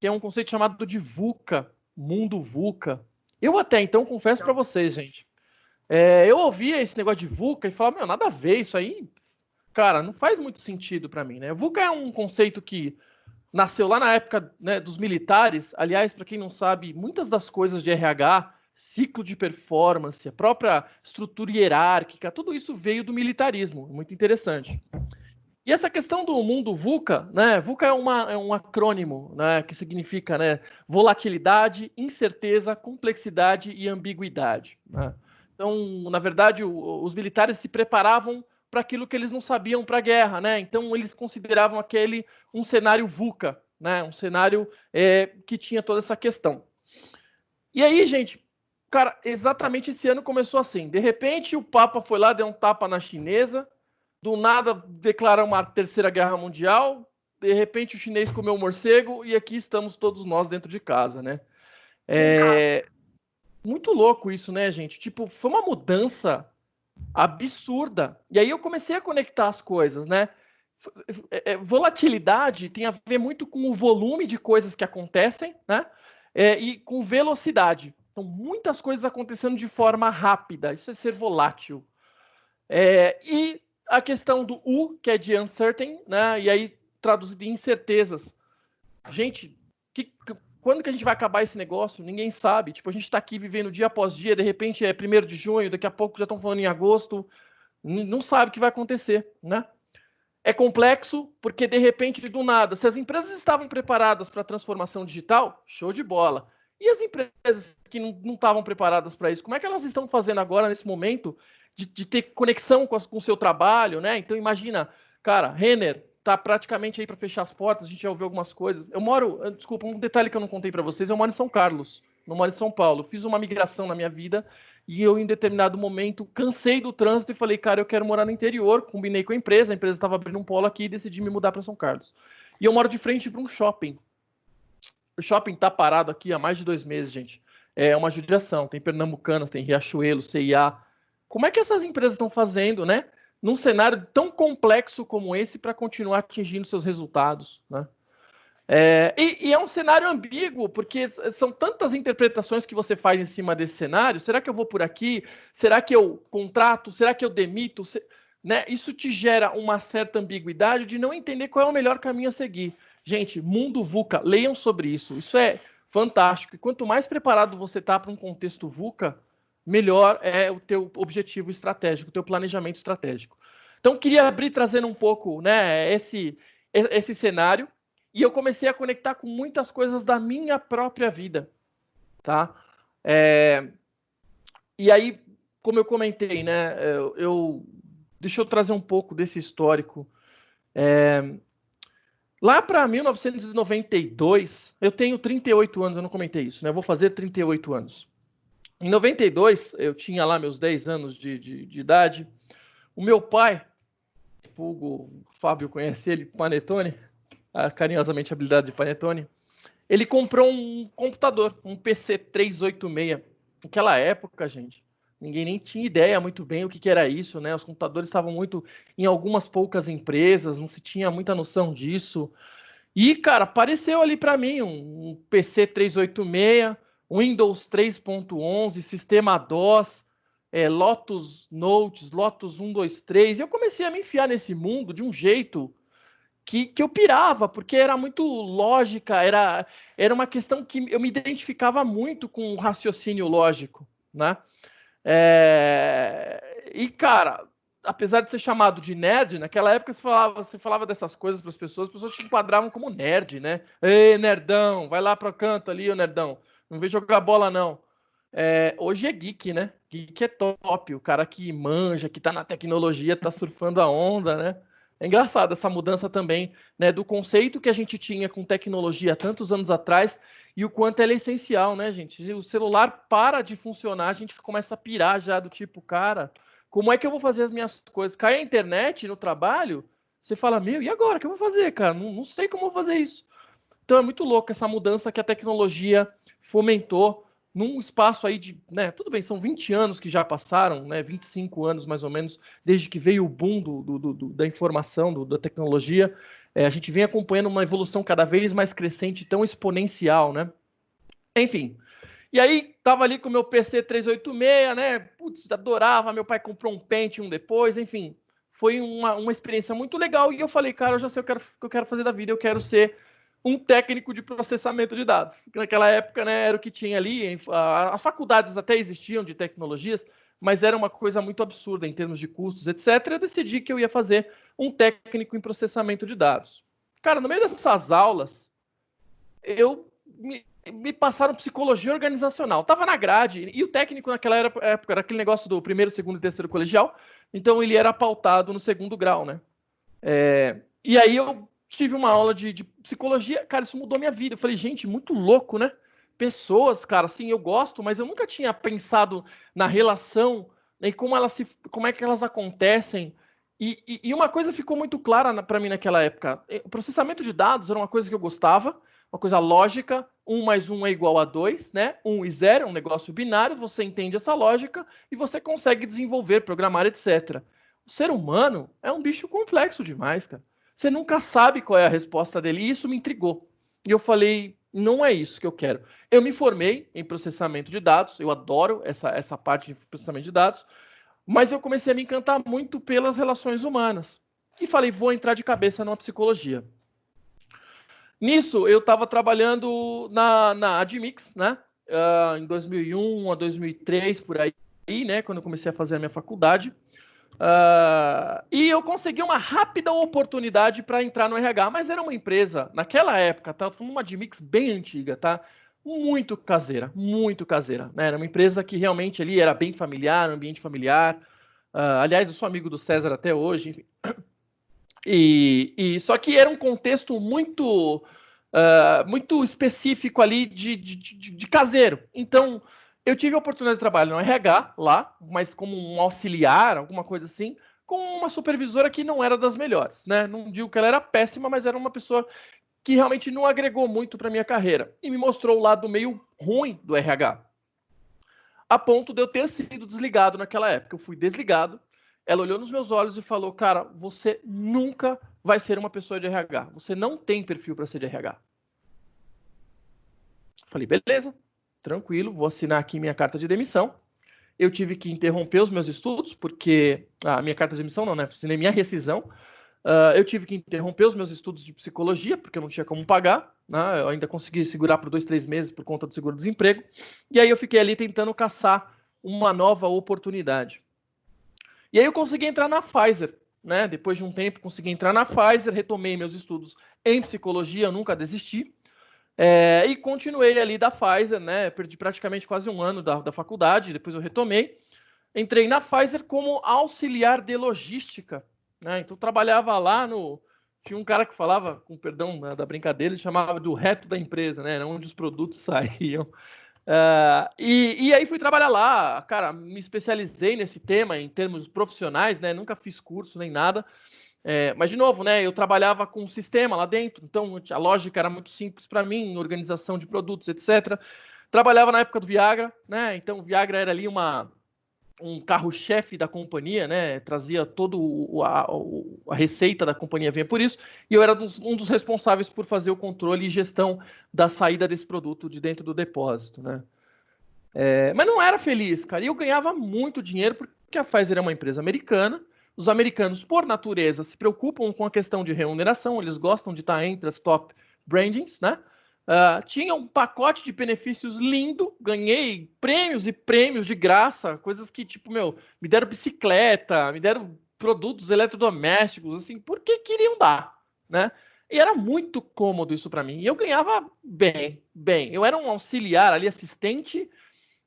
que é um conceito chamado de VUCA, mundo VUCA. Eu até então confesso para vocês, gente, eu ouvia esse negócio de VUCA e falava, meu, nada a ver, isso aí, cara, não faz muito sentido para mim, né? VUCA é um conceito que nasceu lá na época, né, dos militares. Aliás, para quem não sabe, muitas das coisas de RH, ciclo de performance, a própria estrutura hierárquica, tudo isso veio do militarismo, muito interessante. E essa questão do mundo VUCA, né? VUCA é um acrônimo, né, que significa, né, volatilidade, incerteza, complexidade e ambiguidade, né? Então, na verdade, os militares se preparavam para aquilo que eles não sabiam para a guerra, né? Então, eles consideravam aquele um cenário VUCA, né? Um cenário que tinha toda essa questão. E aí, gente, cara, exatamente esse ano começou assim. De repente, o Papa foi lá, deu um tapa na chinesa, do nada declara uma terceira guerra mundial, de repente o chinês comeu um morcego e aqui estamos todos nós dentro de casa, né? Muito louco isso, né, gente? Tipo, foi uma mudança absurda. E aí eu comecei a conectar as coisas, né? Volatilidade tem a ver muito com o volume de coisas que acontecem, né? E com velocidade. Então, muitas coisas acontecendo de forma rápida. Isso é ser volátil. E a questão do U, que é de uncertain, né? E aí traduzido em incertezas. Gente, quando que a gente vai acabar esse negócio? Ninguém sabe. Tipo, a gente está aqui vivendo dia após dia, de repente é 1º de junho, daqui a pouco já estão falando em agosto. Não sabe o que vai acontecer, né? É complexo, porque de repente, do nada, se as empresas estavam preparadas para a transformação digital, show de bola. E as empresas que não estavam preparadas para isso, como é que elas estão fazendo agora, nesse momento, de ter conexão com o seu trabalho, né? Então, imagina, cara, Renner tá praticamente aí para fechar as portas, a gente já ouviu algumas coisas. Desculpa, um detalhe que eu não contei para vocês, eu moro em São Carlos, não moro em São Paulo. Fiz uma migração na minha vida e eu, em determinado momento, cansei do trânsito e falei, cara, eu quero morar no interior. Combinei com a empresa estava abrindo um polo aqui e decidi me mudar para São Carlos. E eu moro de frente para um shopping. O shopping está parado aqui há mais de 2 meses, gente. É uma judiação. Tem Pernambucanas, tem Riachuelo, CIA. Como é que essas empresas estão fazendo, né? Num cenário tão complexo como esse para continuar atingindo seus resultados, né? E é um cenário ambíguo, porque são tantas interpretações que você faz em cima desse cenário. Será que eu vou por aqui? Será que eu contrato? Será que eu demito? Né? Isso te gera uma certa ambiguidade de não entender qual é o melhor caminho a seguir. Gente, mundo VUCA, leiam sobre isso. Isso é fantástico. E quanto mais preparado você está para um contexto VUCA, melhor é o teu objetivo estratégico, o teu planejamento estratégico. Então, queria abrir trazendo um pouco, né, esse cenário. E eu comecei a conectar com muitas coisas da minha própria vida, tá? E aí, como eu comentei, né? Deixa eu trazer um pouco desse histórico. Lá para 1992, eu tenho 38 anos, eu não comentei isso, né? Eu vou fazer 38 anos. Em 92, eu tinha lá meus 10 anos de idade. O meu pai, o Fábio conhece ele, Panetone, carinhosamente a habilidade de Panetone, ele comprou um computador, um PC 386. Naquela época, gente, ninguém nem tinha ideia muito bem o que era isso, né? Os computadores estavam muito em algumas poucas empresas, não se tinha muita noção disso. E, cara, apareceu ali para mim um PC 386, Windows 3.11, sistema DOS, Lotus Notes, Lotus 123. E eu comecei a me enfiar nesse mundo de um jeito que eu pirava, porque era muito lógica, era uma questão que eu me identificava muito com o raciocínio lógico, né? E, cara, apesar de ser chamado de nerd, naquela época você falava dessas coisas para as pessoas te enquadravam como nerd, né? Ei, nerdão, vai lá para o canto ali, ô nerdão. Não vem jogar bola, não. Hoje é geek, né? Geek é top, o cara que manja, que tá na tecnologia, tá surfando a onda, né? É engraçado essa mudança também, né, do conceito que a gente tinha com tecnologia há tantos anos atrás e o quanto ela é essencial, né, gente? O celular para de funcionar, a gente começa a pirar já do tipo, cara, como é que eu vou fazer as minhas coisas? Cai a internet no trabalho, você fala, meu, e agora? O que eu vou fazer, cara? Não sei como eu vou fazer isso. Então é muito louco essa mudança que a tecnologia fomentou num espaço aí de, né, tudo bem, são 20 anos que já passaram, né, 25 anos mais ou menos, desde que veio o boom da informação, da tecnologia, A gente vem acompanhando uma evolução cada vez mais crescente, tão exponencial, né? Enfim. E aí, tava ali com o meu PC 386, né? Putz, adorava. Meu pai comprou um Pentium depois, enfim. Foi uma experiência muito legal. E eu falei, cara, eu já sei o que eu quero fazer da vida. Eu quero ser um técnico de processamento de dados. Naquela época, né, era o que tinha ali. As faculdades até existiam de tecnologias, mas era uma coisa muito absurda em termos de custos, etc. Eu decidi que eu ia fazer um técnico em processamento de dados. Cara, no meio dessas aulas, eu me passaram psicologia organizacional. Tava na grade, e o técnico naquela época era aquele negócio do primeiro, segundo e terceiro colegial, então ele era pautado no segundo grau, né? E aí eu tive uma aula de psicologia, cara, isso mudou minha vida. Eu falei, gente, muito louco, né? Pessoas, cara, assim, eu gosto, mas eu nunca tinha pensado na relação, né, e como é que elas acontecem. E uma coisa ficou muito clara para mim naquela época. O processamento de dados era uma coisa que eu gostava, uma coisa lógica, 1 mais 1 é igual a 2, né? 1 e 0 é um negócio binário, você entende essa lógica e você consegue desenvolver, programar, etc. O ser humano é um bicho complexo demais, cara. Você nunca sabe qual é a resposta dele, e isso me intrigou. E eu falei, não é isso que eu quero. Eu me formei em processamento de dados, eu adoro essa parte de processamento de dados, mas eu comecei a me encantar muito pelas relações humanas. E falei, vou entrar de cabeça numa psicologia. Nisso, eu estava trabalhando na Admix, né? Em 2001 a 2003, por aí, né? Quando eu comecei a fazer a minha faculdade. E eu consegui uma rápida oportunidade para entrar no RH, mas era uma empresa, naquela época, tá? Uma Admix bem antiga, tá? Muito caseira, né? Era uma empresa que realmente ali era bem familiar, ambiente familiar. Aliás, eu sou amigo do César até hoje, enfim. Só que era um contexto muito específico ali de caseiro. Então, eu tive a oportunidade de trabalhar no RH lá, mas como um auxiliar, alguma coisa assim, com uma supervisora que não era das melhores, né? Não digo que ela era péssima, mas era uma pessoa que realmente não agregou muito para minha carreira e me mostrou o lado meio ruim do RH, a ponto de eu ter sido desligado naquela época. Eu fui desligado. Ela olhou nos meus olhos e falou, cara, você nunca vai ser uma pessoa de RH. Você não tem perfil para ser de RH. Falei, beleza, tranquilo, vou assinar aqui minha carta de demissão. Eu tive que interromper os meus estudos, porque a minha carta de demissão não, né? Assinei minha rescisão. Eu tive que interromper os meus estudos de psicologia, porque eu não tinha como pagar, né? Eu ainda consegui segurar por 2, 3 meses por conta do seguro-desemprego. E aí eu fiquei ali tentando caçar uma nova oportunidade. E aí eu consegui entrar na Pfizer, né? Depois de um tempo, consegui entrar na Pfizer, retomei meus estudos em psicologia, eu nunca desisti. E continuei ali da Pfizer, né? Perdi praticamente quase um ano da faculdade, depois eu retomei. Entrei na Pfizer como auxiliar de logística, né? Então trabalhava lá no. Tinha um cara que falava, com perdão da brincadeira, ele chamava do reto da empresa, né? Era onde os produtos saíam. E aí fui trabalhar lá, cara, me especializei nesse tema em termos profissionais, né? Nunca fiz curso nem nada. Mas, de novo, né, eu trabalhava com um sistema lá dentro, então a lógica era muito simples para mim, organização de produtos, etc. Trabalhava na época do Viagra, né? Então o Viagra era ali um carro-chefe da companhia, né? Trazia toda a receita da companhia vinha por isso, e eu era um dos responsáveis por fazer o controle e gestão da saída desse produto de dentro do depósito, né? Mas não era feliz, cara. E eu ganhava muito dinheiro porque a Pfizer é uma empresa americana. Os americanos, por natureza, se preocupam com a questão de remuneração, eles gostam de estar entre as top brandings, né? Tinha um pacote de benefícios lindo, ganhei prêmios e prêmios de graça, coisas que, tipo, me deram bicicleta, me deram produtos eletrodomésticos, assim, porque queriam dar, né? E era muito cômodo isso para mim. E eu ganhava bem, bem. Eu era um auxiliar ali, assistente,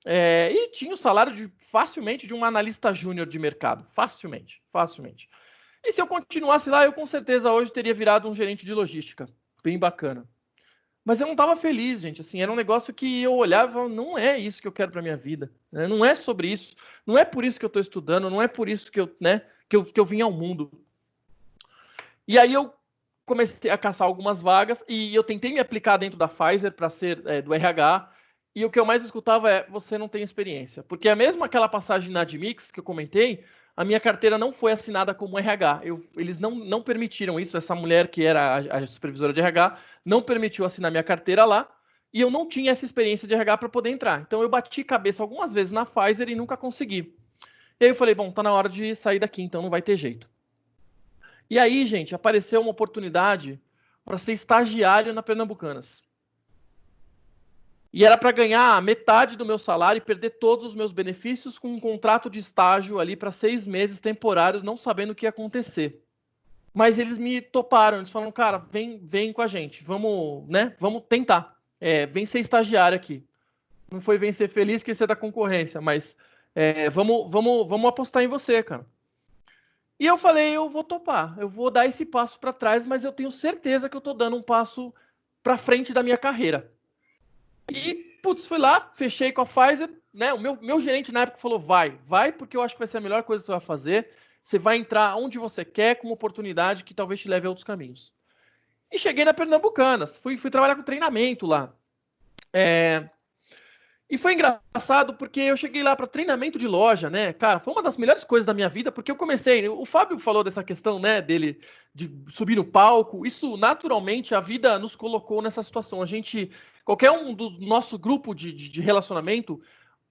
e tinha o salário facilmente de um analista júnior de mercado. Facilmente, facilmente. E se eu continuasse lá, eu com certeza hoje teria virado um gerente de logística. Bem bacana. Mas eu não estava feliz, gente. Assim, era um negócio que eu olhava e falava, não é isso que eu quero para minha vida. Né? Não é sobre isso. Não é por isso que eu estou estudando. Não é por isso que eu vim ao mundo. E aí eu comecei a caçar algumas vagas e eu tentei me aplicar dentro da Pfizer para ser do RH. E o que eu mais escutava é, você não tem experiência. Porque é mesmo aquela passagem na Admix que eu comentei, a minha carteira não foi assinada como RH. Eles não permitiram isso. Essa mulher que era a supervisora de RH não permitiu assinar minha carteira lá. E eu não tinha essa experiência de RH para poder entrar. Então eu bati cabeça algumas vezes na Pfizer e nunca consegui. E aí eu falei, bom, tá na hora de sair daqui, então não vai ter jeito. E aí, gente, apareceu uma oportunidade para ser estagiário na Pernambucanas. E era para ganhar metade do meu salário e perder todos os meus benefícios com um contrato de estágio ali para 6 meses temporário, não sabendo o que ia acontecer. Mas eles me toparam, eles falaram, cara, vem com a gente, vamos, né? Vamos tentar. Vem ser estagiário aqui. Não foi vem ser feliz que você é da concorrência, mas vamos apostar em você, cara. E eu falei, eu vou topar, eu vou dar esse passo para trás, mas eu tenho certeza que eu tô dando um passo para frente da minha carreira. E, putz, fui lá, fechei com a Pfizer, né? O meu gerente na época falou, vai, porque eu acho que vai ser a melhor coisa que você vai fazer. Você vai entrar onde você quer, com uma oportunidade que talvez te leve a outros caminhos. E cheguei na Pernambucanas, fui trabalhar com treinamento lá. E foi engraçado porque eu cheguei lá para treinamento de loja, né? Cara, foi uma das melhores coisas da minha vida, porque eu comecei. O Fábio falou dessa questão, né, dele de subir no palco. Isso, naturalmente, a vida nos colocou nessa situação. Qualquer um do nosso grupo de relacionamento,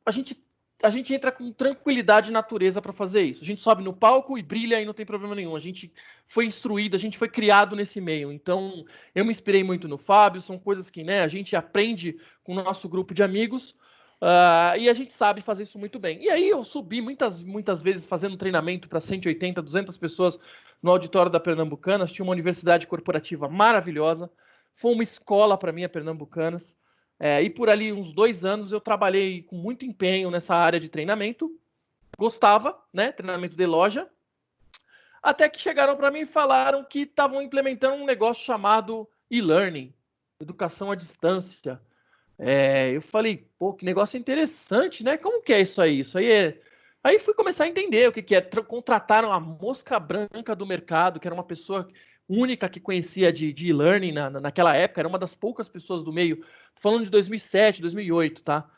a gente, a gente entra com tranquilidade e natureza para fazer isso. A gente sobe no palco e brilha e não tem problema nenhum. A gente foi instruído, a gente foi criado nesse meio. Então, eu me inspirei muito no Fábio. São coisas que, né, a gente aprende com o nosso grupo de amigos. E a gente sabe fazer isso muito bem. E aí eu subi muitas vezes fazendo treinamento para 180, 200 pessoas no auditório da Pernambucanas. Tinha uma universidade corporativa maravilhosa. Foi uma escola para mim, a Pernambucanas. E por ali uns 2 anos eu trabalhei com muito empenho nessa área de treinamento. Gostava, né? Treinamento de loja. Até que chegaram para mim e falaram que estavam implementando um negócio chamado e-learning, educação à distância. Eu falei, pô, que negócio interessante, né? Como que é isso aí? Isso aí é. Aí fui começar a entender o que é. Contrataram a mosca branca do mercado, que era uma pessoa única que conhecia de e-learning naquela época, era uma das poucas pessoas do meio, tô falando de 2007, 2008, tá?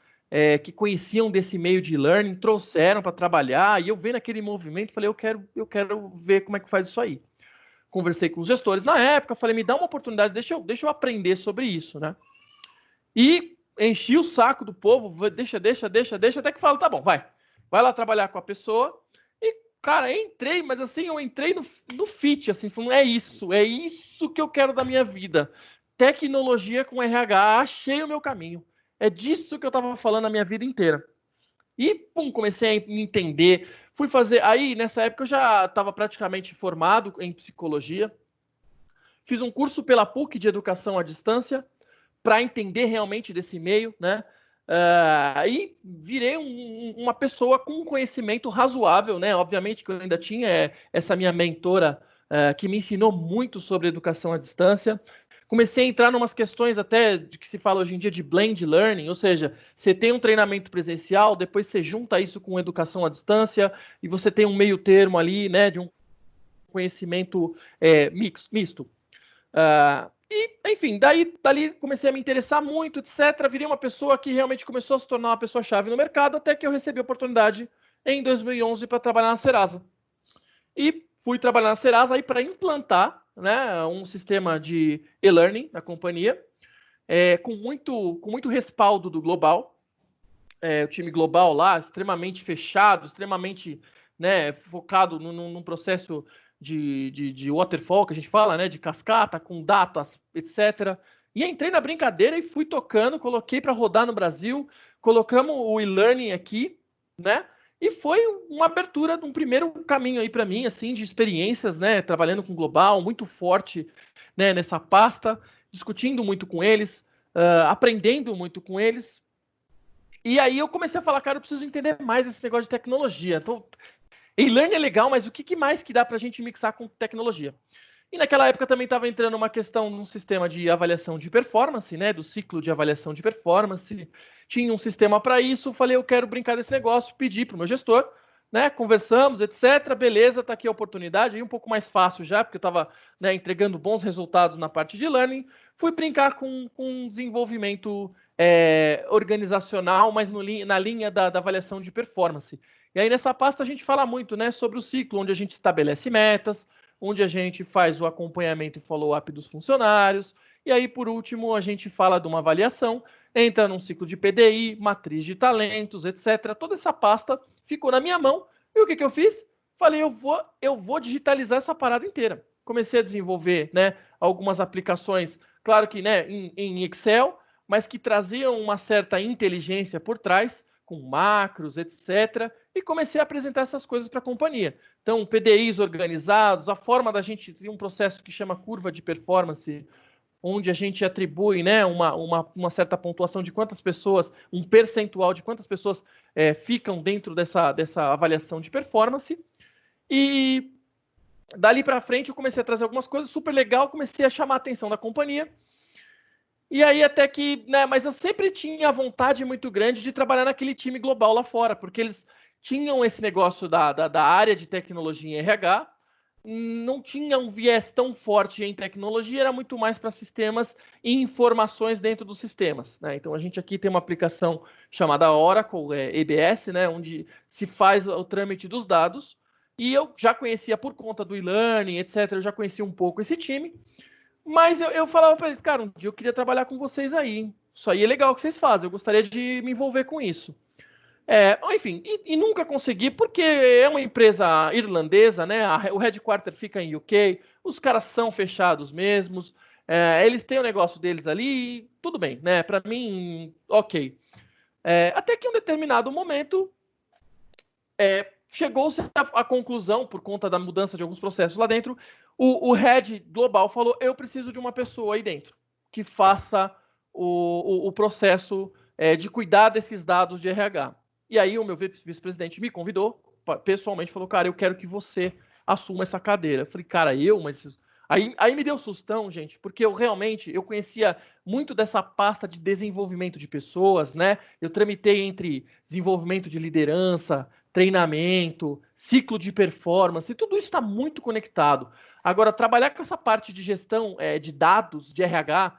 Que conheciam desse meio de e-learning, trouxeram para trabalhar, e eu vendo aquele movimento, falei, eu quero ver como é que faz isso aí. Conversei com os gestores na época, falei, me dá uma oportunidade, deixa eu aprender sobre isso, né? E enchi o saco do povo, deixa, até que falo, tá bom, vai lá trabalhar com a pessoa. E, cara, entrei, mas assim, eu entrei no fit, assim, falando, é isso que eu quero da minha vida. Tecnologia com RH, achei o meu caminho. É disso que eu tava falando a minha vida inteira. E, pum, comecei a me entender, fui fazer, aí nessa época eu já estava praticamente formado em psicologia, fiz um curso pela PUC de educação à distância, para entender realmente desse meio, né? E virei uma pessoa com um conhecimento razoável, né? Obviamente que eu ainda tinha essa minha mentora que me ensinou muito sobre educação à distância. Comecei a entrar em umas questões até de que se fala hoje em dia de blend learning, ou seja, você tem um treinamento presencial, depois você junta isso com educação à distância e você tem um meio termo ali, né? De um conhecimento misto. Enfim, dali comecei a me interessar muito, etc. Virei uma pessoa que realmente começou a se tornar uma pessoa-chave no mercado, até que eu recebi a oportunidade em 2011 para trabalhar na Serasa. E fui trabalhar na Serasa aí para implantar, né, um sistema de e-learning na companhia, com muito respaldo do Global. O time Global lá, extremamente fechado, extremamente, né, focado num processo de waterfall, que a gente fala, né? De cascata, com datas, etc. E entrei na brincadeira e fui tocando, coloquei para rodar no Brasil, colocamos o e-learning aqui, né? E foi uma abertura de um primeiro caminho aí para mim, assim, de experiências, né? Trabalhando com global, muito forte, né? Nessa pasta, discutindo muito com eles, aprendendo muito com eles. E aí eu comecei a falar, cara, eu preciso entender mais esse negócio de tecnologia. Então, e-learning é legal, mas o que mais que dá para a gente mixar com tecnologia? E naquela época também estava entrando uma questão num sistema de avaliação de performance, né? Do ciclo de avaliação de performance. Tinha um sistema para isso. Falei, eu quero brincar desse negócio, pedi para o meu gestor, né? Conversamos, etc. Beleza, tá aqui a oportunidade. Aí um pouco mais fácil já, porque eu estava, né, entregando bons resultados na parte de learning. Fui brincar com desenvolvimento organizacional, mas na linha da avaliação de performance. E aí nessa pasta a gente fala muito, né, sobre o ciclo, onde a gente estabelece metas, onde a gente faz o acompanhamento e follow-up dos funcionários, e aí por último a gente fala de uma avaliação, entra num ciclo de PDI, matriz de talentos, etc. Toda essa pasta ficou na minha mão, e o que eu fiz? Falei, eu vou digitalizar essa parada inteira. Comecei a desenvolver, né, algumas aplicações, claro que, né, em Excel, mas que traziam uma certa inteligência por trás, com macros, etc. E comecei a apresentar essas coisas para a companhia. Então, PDIs organizados, a forma da gente ter um processo que chama curva de performance, onde a gente atribui, né, uma certa pontuação de quantas pessoas, um percentual de quantas pessoas ficam dentro dessa avaliação de performance. E dali para frente eu comecei a trazer algumas coisas super legal, comecei a chamar a atenção da companhia. E aí até que, né, mas eu sempre tinha a vontade muito grande de trabalhar naquele time global lá fora, porque eles tinham esse negócio da área de tecnologia em RH, não tinha um viés tão forte em tecnologia, era muito mais para sistemas e informações dentro dos sistemas, né? Então a gente aqui tem uma aplicação chamada Oracle, EBS, né, onde se faz o trâmite dos dados, e eu já conhecia por conta do e-learning, etc., eu já conhecia um pouco esse time. Mas eu falava para eles, cara, um dia eu queria trabalhar com vocês aí. Hein? Isso aí é legal que vocês fazem, eu gostaria de me envolver com isso. Enfim, e nunca consegui, porque é uma empresa irlandesa, né? O headquarter fica em UK, os caras são fechados mesmos, eles têm o negócio deles ali, tudo bem, né? Para mim, ok. Até que em um determinado momento, chegou-se à conclusão, por conta da mudança de alguns processos lá dentro, o head global falou, eu preciso de uma pessoa aí dentro que faça o processo de cuidar desses dados de RH. E aí o meu vice-presidente me convidou, pessoalmente, falou, cara, eu quero que você assuma essa cadeira. Eu falei, cara, mas... Aí me deu sustão, gente, porque eu conhecia muito dessa pasta de desenvolvimento de pessoas, né? Eu tramitei entre desenvolvimento de liderança, treinamento, ciclo de performance, tudo isso está muito conectado. Agora, trabalhar com essa parte de gestão de dados, de RH,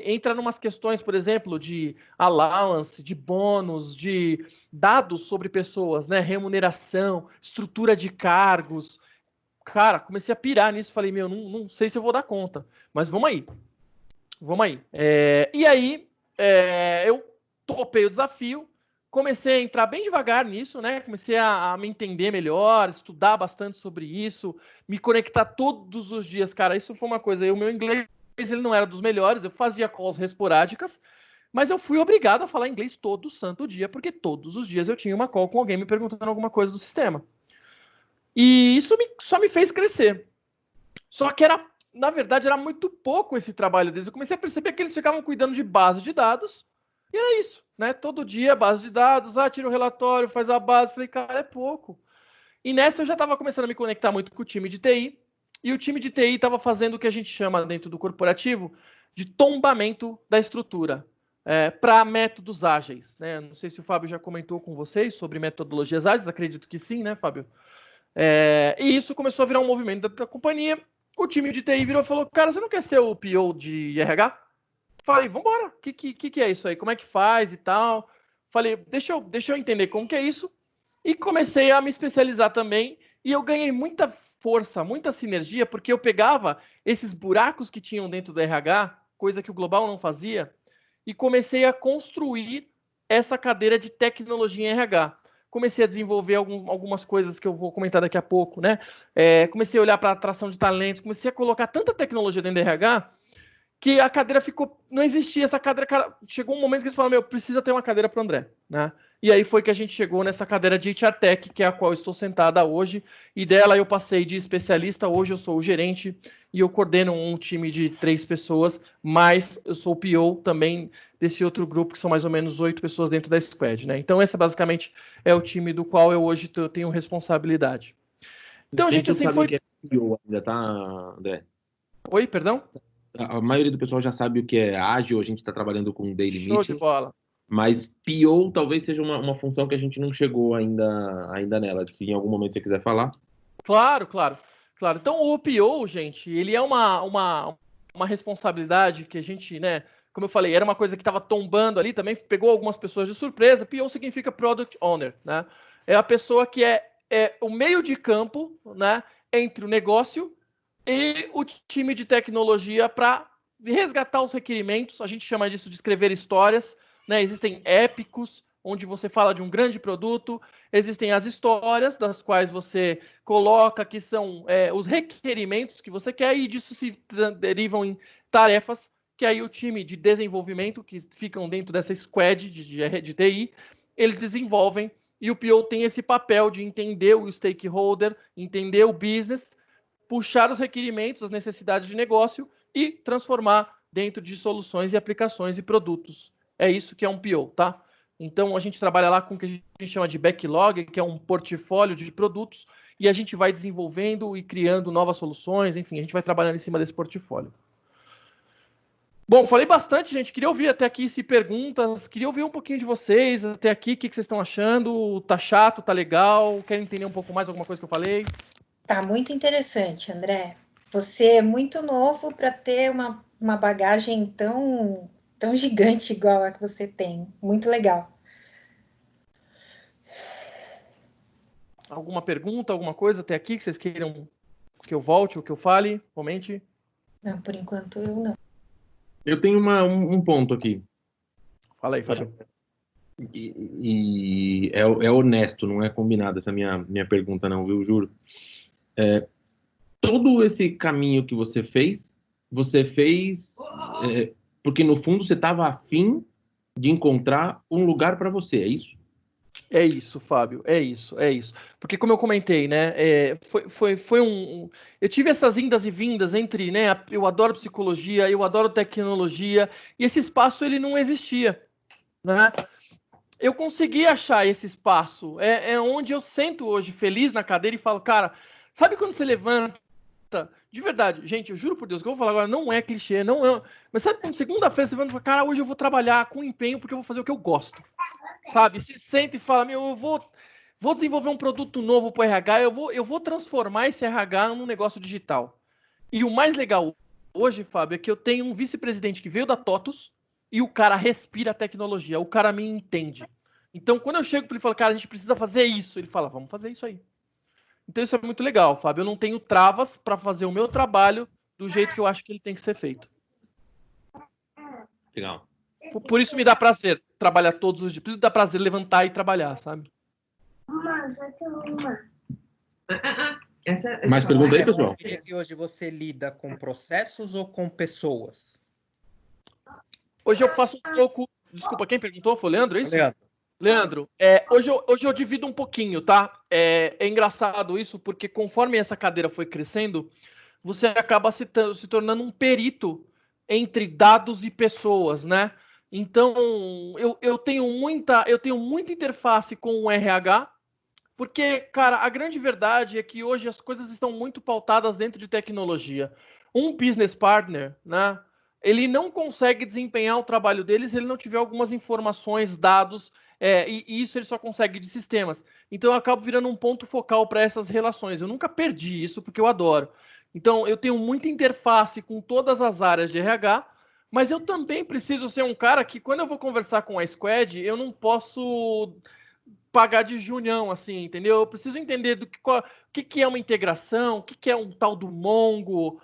entra em umas questões, por exemplo, de allowance, de bônus, de dados sobre pessoas, né? Remuneração, estrutura de cargos. Cara, comecei a pirar nisso, falei, meu, não sei se eu vou dar conta, mas vamos aí. Vamos aí. E aí, eu topei o desafio, comecei a entrar bem devagar nisso, né? Comecei a me entender melhor, estudar bastante sobre isso, me conectar todos os dias. Cara, isso foi uma coisa. O meu inglês ele não era dos melhores, eu fazia calls esporádicas, mas eu fui obrigado a falar inglês todo santo dia, porque todos os dias eu tinha uma call com alguém me perguntando alguma coisa do sistema. E isso só me fez crescer. Só que na verdade, era muito pouco esse trabalho deles. Eu comecei a perceber que eles ficavam cuidando de base de dados, e era isso, né? Todo dia, base de dados, tira o relatório, faz a base. Falei, cara, é pouco. E nessa eu já estava começando a me conectar muito com o time de TI, e o time de TI estava fazendo o que a gente chama dentro do corporativo de tombamento da estrutura para métodos ágeis. Né? Não sei se o Fábio já comentou com vocês sobre metodologias ágeis, acredito que sim, né, Fábio? E isso começou a virar um movimento da companhia. O time de TI virou e falou, cara, você não quer ser o PO de RH? Falei, vambora, o que é isso aí? Como é que faz e tal? Falei, deixa eu entender como que é isso. E comecei a me especializar também. E eu ganhei muita força, muita sinergia, porque eu pegava esses buracos que tinham dentro do RH, coisa que o Global não fazia, e comecei a construir essa cadeira de tecnologia em RH. Comecei a desenvolver algumas coisas que eu vou comentar daqui a pouco, né? Comecei a olhar para a atração de talentos, comecei a colocar tanta tecnologia dentro do RH que a cadeira ficou. Não existia essa cadeira. Cara, chegou um momento que eles falaram: precisa ter uma cadeira para o André, né? E aí foi que a gente chegou nessa cadeira de HR Tech, que é a qual eu estou sentada hoje, e dela eu passei de especialista, hoje eu sou o gerente, e eu coordeno um time de 3 pessoas, mas eu sou o PO também desse outro grupo, que são mais ou menos 8 pessoas dentro da Squad, né? Então esse basicamente é o time do qual eu hoje tenho responsabilidade. Então, Nem gente, todos assim sabem foi... o que é PO ainda, tá, André? Oi, perdão? A maioria do pessoal já sabe o que é ágil, a gente está trabalhando com daily Show de meeting, bola. mas PO talvez seja uma função que a gente não chegou ainda nela. Se em algum momento você quiser falar. Claro, claro, claro. Então, o PO, gente, ele é uma responsabilidade que a gente, né, como eu falei, era uma coisa que estava tombando ali, também pegou algumas pessoas de surpresa. PO significa Product Owner, né? É a pessoa que é o meio de campo, né, entre o negócio e o time de tecnologia para resgatar os requerimentos. A gente chama disso de escrever histórias, né? Existem épicos, onde você fala de um grande produto, existem as histórias, das quais você coloca que são os requerimentos que você quer, e disso se derivam em tarefas, que aí o time de desenvolvimento, que ficam dentro dessa squad de TI, eles desenvolvem, e o PO tem esse papel de entender o stakeholder, entender o business, puxar os requerimentos, as necessidades de negócio e transformar dentro de soluções e aplicações e produtos. É isso que é um PO, tá? Então, a gente trabalha lá com o que a gente chama de backlog, que é um portfólio de produtos, e a gente vai desenvolvendo e criando novas soluções, enfim, a gente vai trabalhando em cima desse portfólio. Bom, falei bastante, gente. Queria ouvir até aqui se perguntas, queria ouvir um pouquinho de vocês até aqui, o que vocês estão achando? Tá chato, tá legal? Querem entender um pouco mais alguma coisa que eu falei? Tá muito interessante, André. Você é muito novo para ter uma bagagem tão gigante igual a que você tem. Muito legal. Alguma pergunta, alguma coisa até aqui que vocês queiram que eu volte ou que eu fale? Comente. Não, por enquanto eu não. Eu tenho um ponto aqui. Fala aí, Fábio. E é honesto, não é combinado essa minha pergunta, não, viu? Juro. Todo esse caminho que você fez porque no fundo você estava afim de encontrar um lugar para você, é isso? É isso, Fábio, é isso. Porque como eu comentei, né, foi eu tive essas indas e vindas entre, né, eu adoro psicologia, eu adoro tecnologia, e esse espaço ele não existia, né? Eu consegui achar esse espaço, é onde eu sento hoje feliz na cadeira e falo, cara, sabe quando você levanta, de verdade, gente, eu juro por Deus, que eu vou falar agora não é clichê, não é, mas sabe quando segunda-feira você levanta e fala, cara, hoje eu vou trabalhar com empenho porque eu vou fazer o que eu gosto. Sabe? Se sente e fala, meu, eu vou desenvolver um produto novo para o RH, eu vou transformar esse RH num negócio digital. E o mais legal hoje, Fábio, é que eu tenho um vice-presidente que veio da TOTUS e o cara respira a tecnologia, o cara me entende. Então, quando eu chego para ele e falo, cara, a gente precisa fazer isso, ele fala, vamos fazer isso aí. Então, isso é muito legal, Fábio. Eu não tenho travas para fazer o meu trabalho do jeito que eu acho que ele tem que ser feito. Legal. Por isso me dá prazer trabalhar todos os dias. Por isso dá prazer levantar e trabalhar, sabe? Mais pergunta aí, pessoal? E hoje você lida com processos ou com pessoas? Hoje eu faço um pouco... Desculpa, quem perguntou? Foi o Leandro, é isso? Leandro. Hoje eu divido um pouquinho, tá? É engraçado isso, porque conforme essa cadeira foi crescendo, você acaba se tornando um perito entre dados e pessoas, né? Então, eu tenho muita interface com o RH, porque, cara, a grande verdade é que hoje as coisas estão muito pautadas dentro de tecnologia. Um business partner, né? Ele não consegue desempenhar o trabalho dele se ele não tiver algumas informações, dados, e isso ele só consegue de sistemas. Então, eu acabo virando um ponto focal para essas relações. Eu nunca perdi isso, porque eu adoro. Então, eu tenho muita interface com todas as áreas de RH, mas eu também preciso ser um cara que, quando eu vou conversar com a Squad, eu não posso pagar de junião, assim, entendeu? Eu preciso entender o que é uma integração, o que é um tal do Mongo,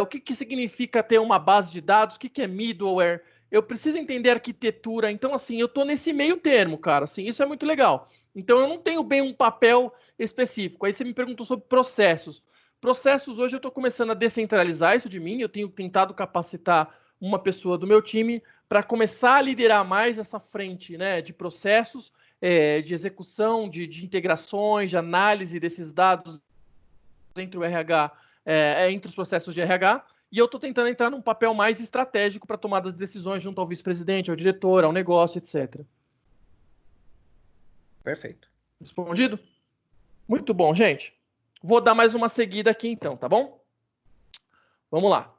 o que significa ter uma base de dados, o que é middleware. Eu preciso entender arquitetura. Então, assim, eu tô nesse meio termo, cara. Assim, isso é muito legal. Então, eu não tenho bem um papel específico. Aí você me perguntou sobre processos. Processos, hoje eu estou começando a descentralizar isso de mim. Eu tenho tentado capacitar uma pessoa do meu time para começar a liderar mais essa frente, né, de processos, de execução, de integrações, de análise desses dados entre o RH, entre os processos de RH, e eu estou tentando entrar num papel mais estratégico para tomar das decisões junto ao vice-presidente, ao diretor, ao negócio, etc. Perfeito. Respondido? Muito bom, gente. Vou dar mais uma seguida aqui então, tá bom? Vamos lá.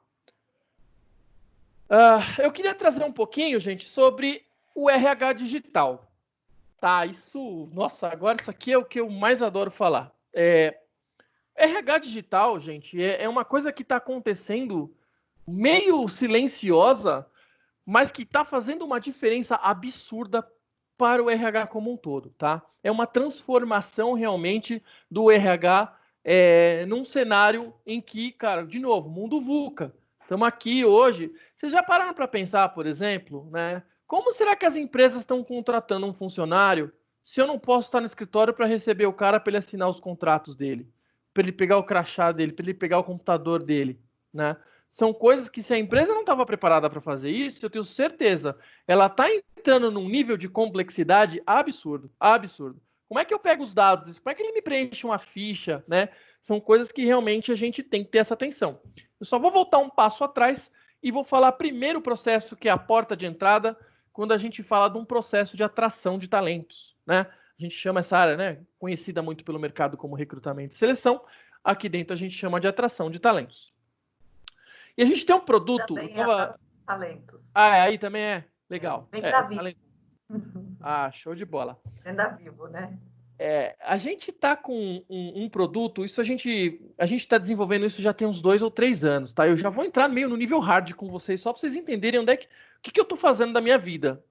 Eu queria trazer um pouquinho, gente, sobre o RH digital. Tá, nossa, agora isso aqui é o que eu mais adoro falar. RH digital, gente, é uma coisa que está acontecendo meio silenciosa, mas que está fazendo uma diferença absurda para o RH como um todo, tá? É uma transformação realmente do RH num cenário em que, cara, de novo, mundo VUCA. Estamos aqui hoje. Vocês já pararam para pensar, por exemplo, né? Como será que as empresas estão contratando um funcionário se eu não posso estar no escritório para receber o cara para ele assinar os contratos dele, para ele pegar o crachá dele, para ele pegar o computador dele, né? São coisas que, se a empresa não estava preparada para fazer isso, eu tenho certeza, ela está entrando num nível de complexidade absurdo, absurdo. Como é que eu pego os dados? Como é que ele me preenche uma ficha, né? São coisas que realmente a gente tem que ter essa atenção. Eu só vou voltar um passo atrás e vou falar primeiro o processo que é a porta de entrada, quando a gente fala de um processo de atração de talentos, né? A gente chama essa área, né, conhecida muito pelo mercado como recrutamento e seleção. Aqui dentro a gente chama de atração de talentos. E a gente tem um produto... Também é atração de talentos. aí também é? Legal. Venda Vivo. Show de bola. Venda Vivo, né? A gente está com um produto, isso a gente está desenvolvendo isso já tem uns 2 ou 3 anos, tá? Eu já vou entrar meio no nível hard com vocês, só para vocês entenderem o que eu estou fazendo da minha vida.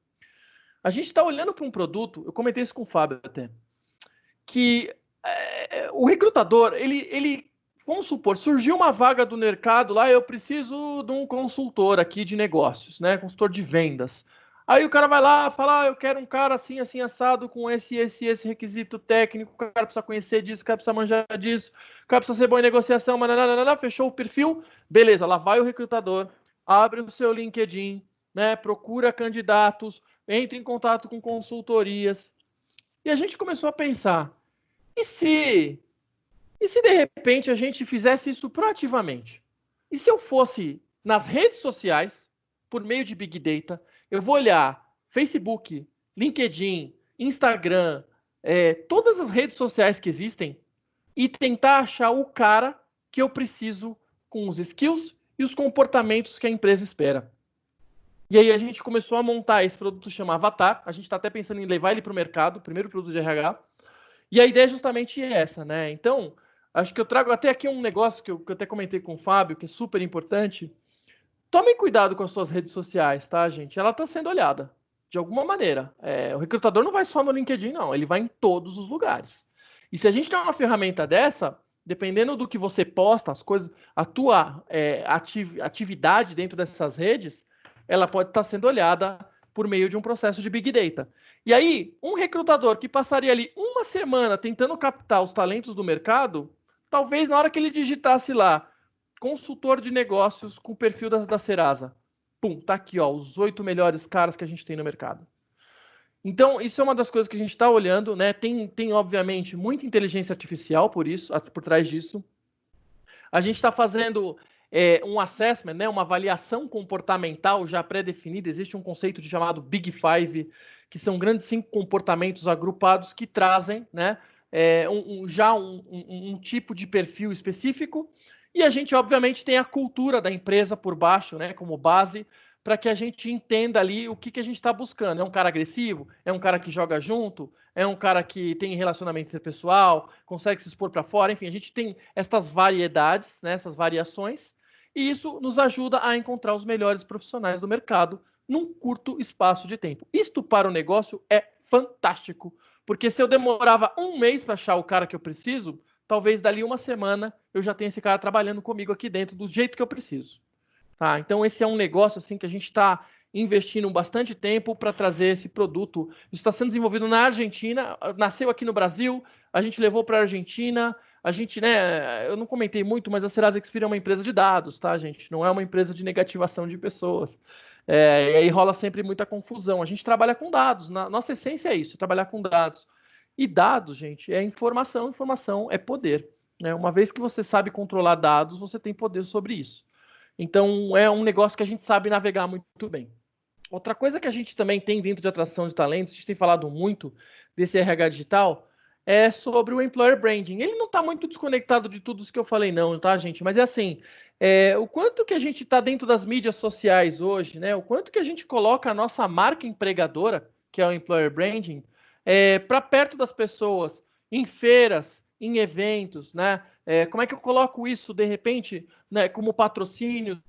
A gente está olhando para um produto, eu comentei isso com o Fábio até, que o recrutador, ele, vamos supor, surgiu uma vaga do mercado lá, eu preciso de um consultor aqui de negócios, né? Consultor de vendas. Aí o cara vai lá, fala, eu quero um cara assim, assim, assado, com esse requisito técnico, o cara precisa conhecer disso, o cara precisa manjar disso, o cara precisa ser bom em negociação, fechou o perfil, beleza, lá vai o recrutador, abre o seu LinkedIn, né, procura candidatos, entra em contato com consultorias. E a gente começou a pensar, e se de repente a gente fizesse isso proativamente? E se eu fosse nas redes sociais, por meio de Big Data, eu vou olhar Facebook, LinkedIn, Instagram, todas as redes sociais que existem e tentar achar o cara que eu preciso com os skills e os comportamentos que a empresa espera. E aí a gente começou a montar esse produto chamado Avatar. A gente está até pensando em levar ele para o mercado, o primeiro produto de RH. E a ideia é justamente essa, né? Então, acho que eu trago até aqui um negócio que eu até comentei com o Fábio, que é super importante. Tomem cuidado com as suas redes sociais, tá, gente? Ela está sendo olhada, de alguma maneira. O recrutador não vai só no LinkedIn, não. Ele vai em todos os lugares. E se a gente tem uma ferramenta dessa, dependendo do que você posta, as coisas, a tua atividade dentro dessas redes, ela pode estar sendo olhada por meio de um processo de Big Data. E aí, um recrutador que passaria ali uma semana tentando captar os talentos do mercado, talvez na hora que ele digitasse lá, consultor de negócios com o perfil da Serasa. Pum, tá aqui, ó, os 8 melhores caras que a gente tem no mercado. Então, isso é uma das coisas que a gente está olhando, né? Tem, obviamente, muita inteligência artificial por trás disso. A gente está fazendo um assessment, né? Uma avaliação comportamental já pré-definida. Existe um conceito chamado Big Five, que são grandes 5 comportamentos agrupados que trazem, né? Um tipo de perfil específico. E a gente, obviamente, tem a cultura da empresa por baixo, né, como base, para que a gente entenda ali o que a gente está buscando. É um cara agressivo? É um cara que joga junto? É um cara que tem relacionamento interpessoal? Consegue se expor para fora? Enfim, a gente tem essas variedades, né, essas variações, e isso nos ajuda a encontrar os melhores profissionais do mercado num curto espaço de tempo. Isto para o negócio é fantástico, porque se eu demorava um mês para achar o cara que eu preciso, talvez dali uma semana eu já tenha esse cara trabalhando comigo aqui dentro do jeito que eu preciso. Tá? Então esse é um negócio assim que a gente está investindo bastante tempo para trazer esse produto. Isso está sendo desenvolvido na Argentina, nasceu aqui no Brasil, a gente levou para a Argentina. A gente, né, eu não comentei muito, mas a Serasa Experian é uma empresa de dados, tá, gente? Não é uma empresa de negativação de pessoas. E aí rola sempre muita confusão. A gente trabalha com dados, nossa essência é isso, trabalhar com dados. E dados, gente, é informação, informação é poder. Né? Uma vez que você sabe controlar dados, você tem poder sobre isso. Então, é um negócio que a gente sabe navegar muito bem. Outra coisa que a gente também tem dentro de atração de talentos, a gente tem falado muito desse RH digital, é sobre o Employer Branding. Ele não está muito desconectado de tudo isso que eu falei não, tá, gente? Mas é assim, o quanto que a gente está dentro das mídias sociais hoje, né? O quanto que a gente coloca a nossa marca empregadora, que é o Employer Branding, para perto das pessoas, em feiras, em eventos, né? Como é que eu coloco isso, de repente, né, como patrocínios,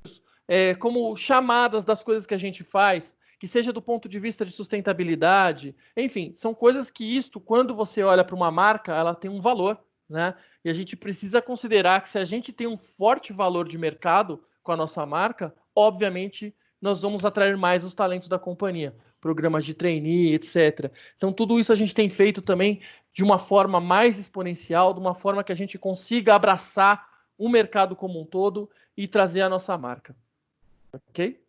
como chamadas das coisas que a gente faz? que seja do ponto de vista de sustentabilidade, enfim, são coisas que isto, quando você olha para uma marca, ela tem um valor, né? E a gente precisa considerar que se a gente tem um forte valor de mercado com a nossa marca, obviamente nós vamos atrair mais os talentos da companhia, programas de trainee, etc. Então tudo isso a gente tem feito também de uma forma mais exponencial, de uma forma que a gente consiga abraçar o mercado como um todo e trazer a nossa marca. Ok?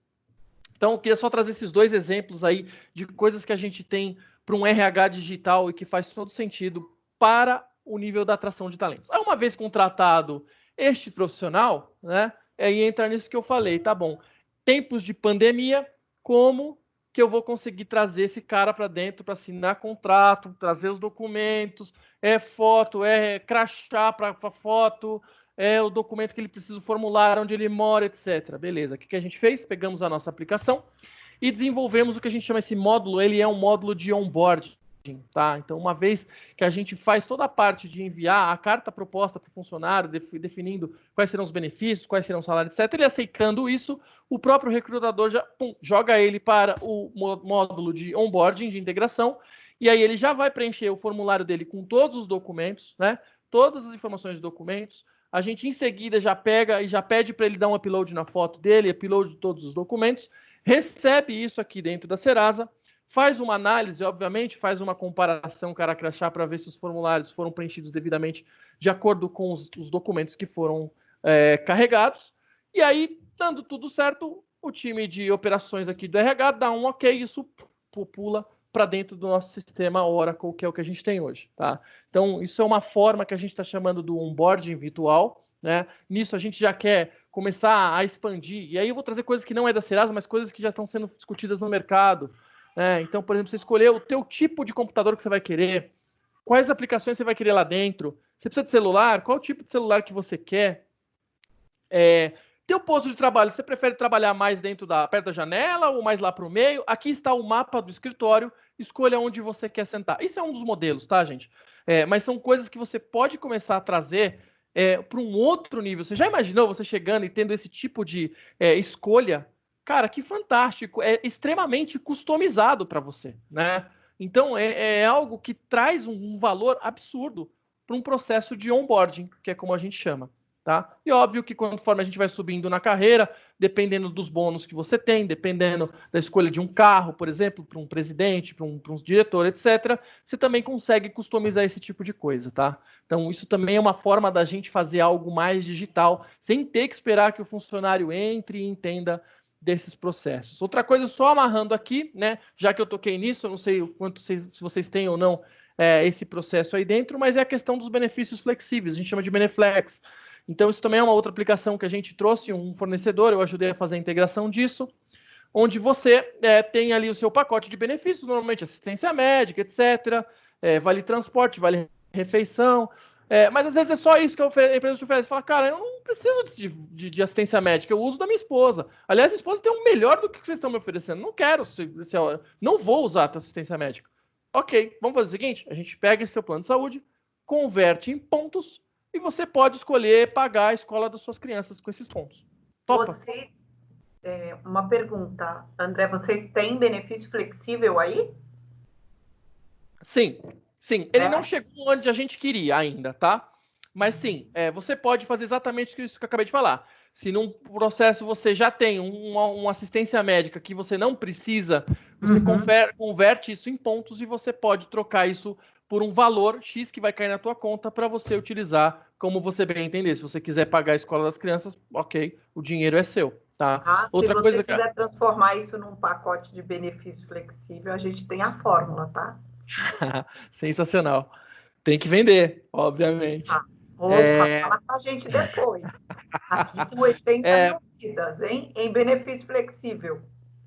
Então, eu queria só trazer esses 2 exemplos aí de coisas que a gente tem para um RH digital e que faz todo sentido para o nível da atração de talentos. Aí, uma vez contratado este profissional, né, aí entra nisso que eu falei, tá bom, tempos de pandemia, como que eu vou conseguir trazer esse cara para dentro para assinar contrato, trazer os documentos, foto, crachá para foto, o documento que ele precisa, o formulário, onde ele mora, etc. Beleza, o que a gente fez? Pegamos a nossa aplicação e desenvolvemos o que a gente chama esse módulo, ele é um módulo de onboarding, tá? Então, uma vez que a gente faz toda a parte de enviar a carta proposta para o funcionário, definindo quais serão os benefícios, quais serão os salários, etc., ele aceitando isso, o próprio recrutador já joga ele para o módulo de onboarding, de integração, e aí ele já vai preencher o formulário dele com todos os documentos, né? Todas as informações de documentos. A gente, em seguida, já pega e já pede para ele dar um upload na foto dele, upload de todos os documentos, recebe isso aqui dentro da Serasa, faz uma análise, obviamente, faz uma comparação cara a crachá para ver se os formulários foram preenchidos devidamente de acordo com os documentos que foram carregados. E aí, dando tudo certo, o time de operações aqui do RH dá um ok, isso pula para dentro do nosso sistema Oracle, que é o que a gente tem hoje, tá? Então, isso é uma forma que a gente está chamando do onboarding virtual, né? Nisso a gente já quer começar a expandir, e aí eu vou trazer coisas que não é da Serasa, mas coisas que já estão sendo discutidas no mercado, né? Então, por exemplo, você escolher o teu tipo de computador que você vai querer, quais aplicações você vai querer lá dentro, você precisa de celular, qual o tipo de celular que você quer, teu posto de trabalho, você prefere trabalhar mais perto da janela ou mais lá para o meio? Aqui está o mapa do escritório, escolha onde você quer sentar. Isso é um dos modelos, tá, gente? Mas são coisas que você pode começar a trazer para um outro nível. Você já imaginou você chegando e tendo esse tipo de escolha? Cara, que fantástico! É extremamente customizado para você, né? Então, é algo que traz um valor absurdo para um processo de onboarding, que é como a gente chama. Tá? E óbvio que conforme a gente vai subindo na carreira, dependendo dos bônus que você tem, dependendo da escolha de um carro, por exemplo, para um presidente, para um diretor, etc., você também consegue customizar esse tipo de coisa, tá? Então, isso também é uma forma da gente fazer algo mais digital, sem ter que esperar que o funcionário entre e entenda desses processos. Outra coisa, só amarrando aqui, né? Já que eu toquei nisso, eu não sei o quanto se vocês têm ou não esse processo aí dentro, mas é a questão dos benefícios flexíveis, a gente chama de Beneflex. Então, isso também é uma outra aplicação que a gente trouxe, um fornecedor, eu ajudei a fazer a integração disso, onde você tem ali o seu pacote de benefícios, normalmente assistência médica, etc., vale transporte, vale refeição, mas às vezes é só isso que a empresa te oferece. Você fala, cara, eu não preciso de assistência médica, eu uso da minha esposa. Aliás, minha esposa tem um melhor do que vocês estão me oferecendo. Não quero, não vou usar a assistência médica. Ok, vamos fazer o seguinte, a gente pega esse seu plano de saúde, converte em pontos, e você pode escolher pagar a escola das suas crianças com esses pontos. Topa? Uma pergunta, André, vocês têm benefício flexível aí? Sim. Ele não chegou onde a gente queria ainda, tá? Mas sim, você pode fazer exatamente isso que eu acabei de falar. Se num processo você já tem uma assistência médica que você não precisa, você converte isso em pontos e você pode trocar isso por um valor X que vai cair na tua conta para você utilizar como você bem entender. Se você quiser pagar a escola das crianças, ok, o dinheiro é seu, tá? Outra coisa, se você quiser transformar isso num pacote de benefício flexível, a gente tem a fórmula, tá? Sensacional. Tem que vender, obviamente. Fala com a gente depois. Aqui são 80 mil vidas, hein? Em benefício flexível.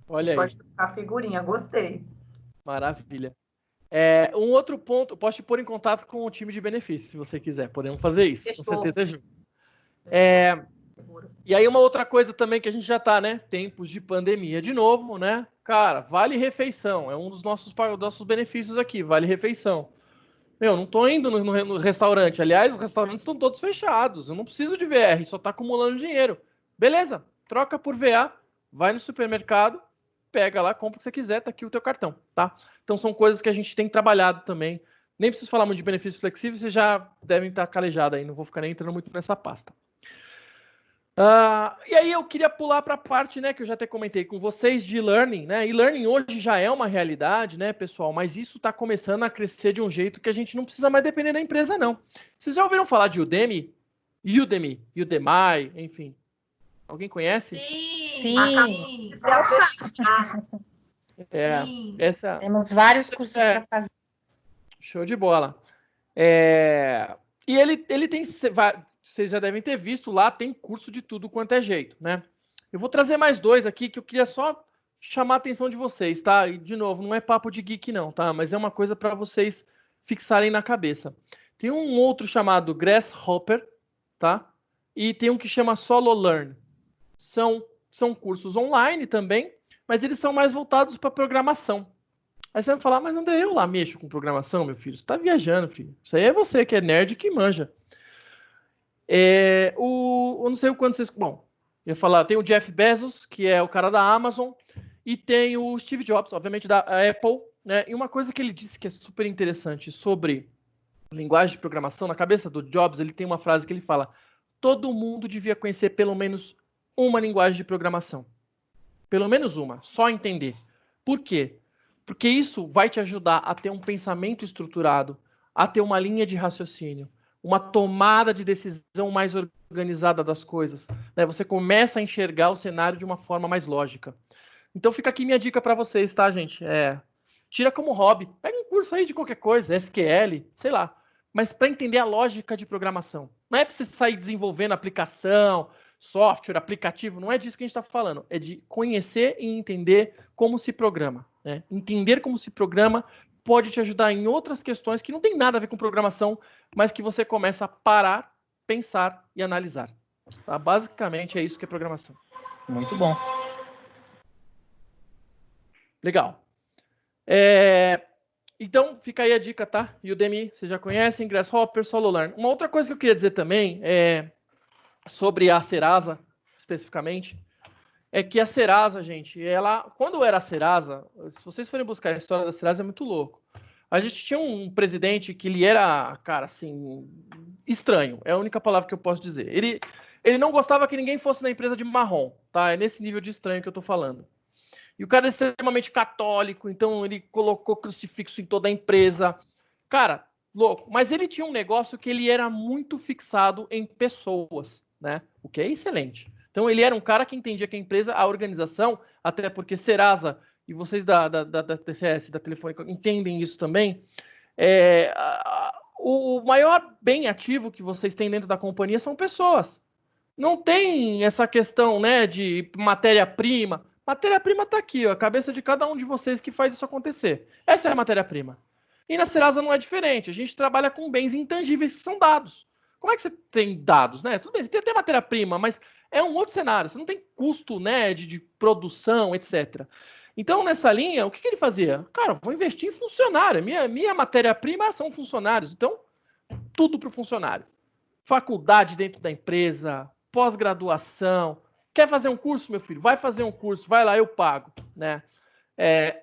Olha aí. Pode trocar figurinha, gostei. Maravilha. Um outro ponto, posso te pôr em contato com o time de benefícios, se você quiser. Podemos fazer isso, com certeza ajuda. E aí uma outra coisa também que a gente já está, né? Tempos de pandemia de novo, né? Cara, vale refeição. É um dos nossos benefícios aqui, vale refeição. Não estou indo no restaurante. Aliás, os restaurantes estão todos fechados. Eu não preciso de VR, só está acumulando dinheiro. Beleza, troca por VA, vai no supermercado, pega lá, compra o que você quiser, tá aqui o teu cartão, tá? Então são coisas que a gente tem trabalhado também. Nem preciso falar muito de benefícios flexíveis, vocês já devem estar calejados aí, não vou ficar nem entrando muito nessa pasta. E aí eu queria pular para a parte, né, que eu já até comentei com vocês de e-learning, né? E-learning hoje já é uma realidade, né, pessoal? Mas isso está começando a crescer de um jeito que a gente não precisa mais depender da empresa, não. Vocês já ouviram falar de Udemy, Udemy, enfim? Alguém conhece? Sim. Sim. Temos vários cursos para fazer. Show de bola. E ele tem... Vocês já devem ter visto lá, tem curso de tudo quanto é jeito, né? Eu vou trazer mais dois aqui que eu queria só chamar a atenção de vocês, tá? E, de novo, não é papo de geek não, tá? Mas é uma coisa para vocês fixarem na cabeça. Tem um outro chamado Grasshopper, tá? E tem um que chama Solo Learn. São cursos online também, mas eles são mais voltados para programação. Aí você vai falar, mas André, eu lá mexo com programação, meu filho. Você tá viajando, filho. Isso aí é você que é nerd que manja. Eu não sei o quanto vocês... Bom, eu ia falar, tem o Jeff Bezos, que é o cara da Amazon, e tem o Steve Jobs, obviamente, da Apple, né? E uma coisa que ele disse que é super interessante sobre linguagem de programação, na cabeça do Jobs, ele tem uma frase que ele fala: todo mundo devia conhecer pelo menos uma linguagem de programação. Pelo menos uma, só entender. Por quê? Porque isso vai te ajudar a ter um pensamento estruturado, a ter uma linha de raciocínio, uma tomada de decisão mais organizada das coisas, né? Você começa a enxergar o cenário de uma forma mais lógica. Então fica aqui minha dica para vocês, tá, gente? Tira como hobby, pega um curso aí de qualquer coisa, SQL, sei lá, mas para entender a lógica de programação. Não é para você sair desenvolvendo aplicação, software, aplicativo, não é disso que a gente está falando. É de conhecer e entender como se programa, né? Entender como se programa pode te ajudar em outras questões que não tem nada a ver com programação, mas que você começa a parar, pensar e analisar. Tá? Basicamente é isso que é programação. Muito bom. Legal. Então, fica aí a dica, tá? Udemy, vocês já conhecem, Grasshopper, Solo Learn. Uma outra coisa que eu queria dizer também sobre a Serasa, especificamente, é que a Serasa, gente, quando era a Serasa, se vocês forem buscar a história da Serasa, é muito louco. A gente tinha um presidente que ele era, cara, assim, estranho. É a única palavra que eu posso dizer. Ele não gostava que ninguém fosse na empresa de marrom, tá? É nesse nível de estranho que eu tô falando. E o cara é extremamente católico, então ele colocou crucifixo em toda a empresa. Cara, louco. Mas ele tinha um negócio que ele era muito fixado em pessoas, né? O que é excelente. Então, ele era um cara que entendia que a empresa, a organização, até porque Serasa e vocês da TCS, da Telefônica, entendem isso também, o maior bem ativo que vocês têm dentro da companhia são pessoas. Não tem essa questão, né, de matéria-prima. Matéria-prima está aqui, ó, a cabeça de cada um de vocês que faz isso acontecer. Essa é a matéria-prima. E na Serasa não é diferente. A gente trabalha com bens intangíveis que são dados. Como é que você tem dados, né? Tudo bem, você tem até matéria-prima, mas é um outro cenário. Você não tem custo, né, de produção, etc. Então, nessa linha, o que ele fazia? Cara, vou investir em funcionário. Minha matéria-prima são funcionários. Então, tudo para o funcionário. Faculdade dentro da empresa, pós-graduação. Quer fazer um curso, meu filho? Vai fazer um curso, vai lá, eu pago, né?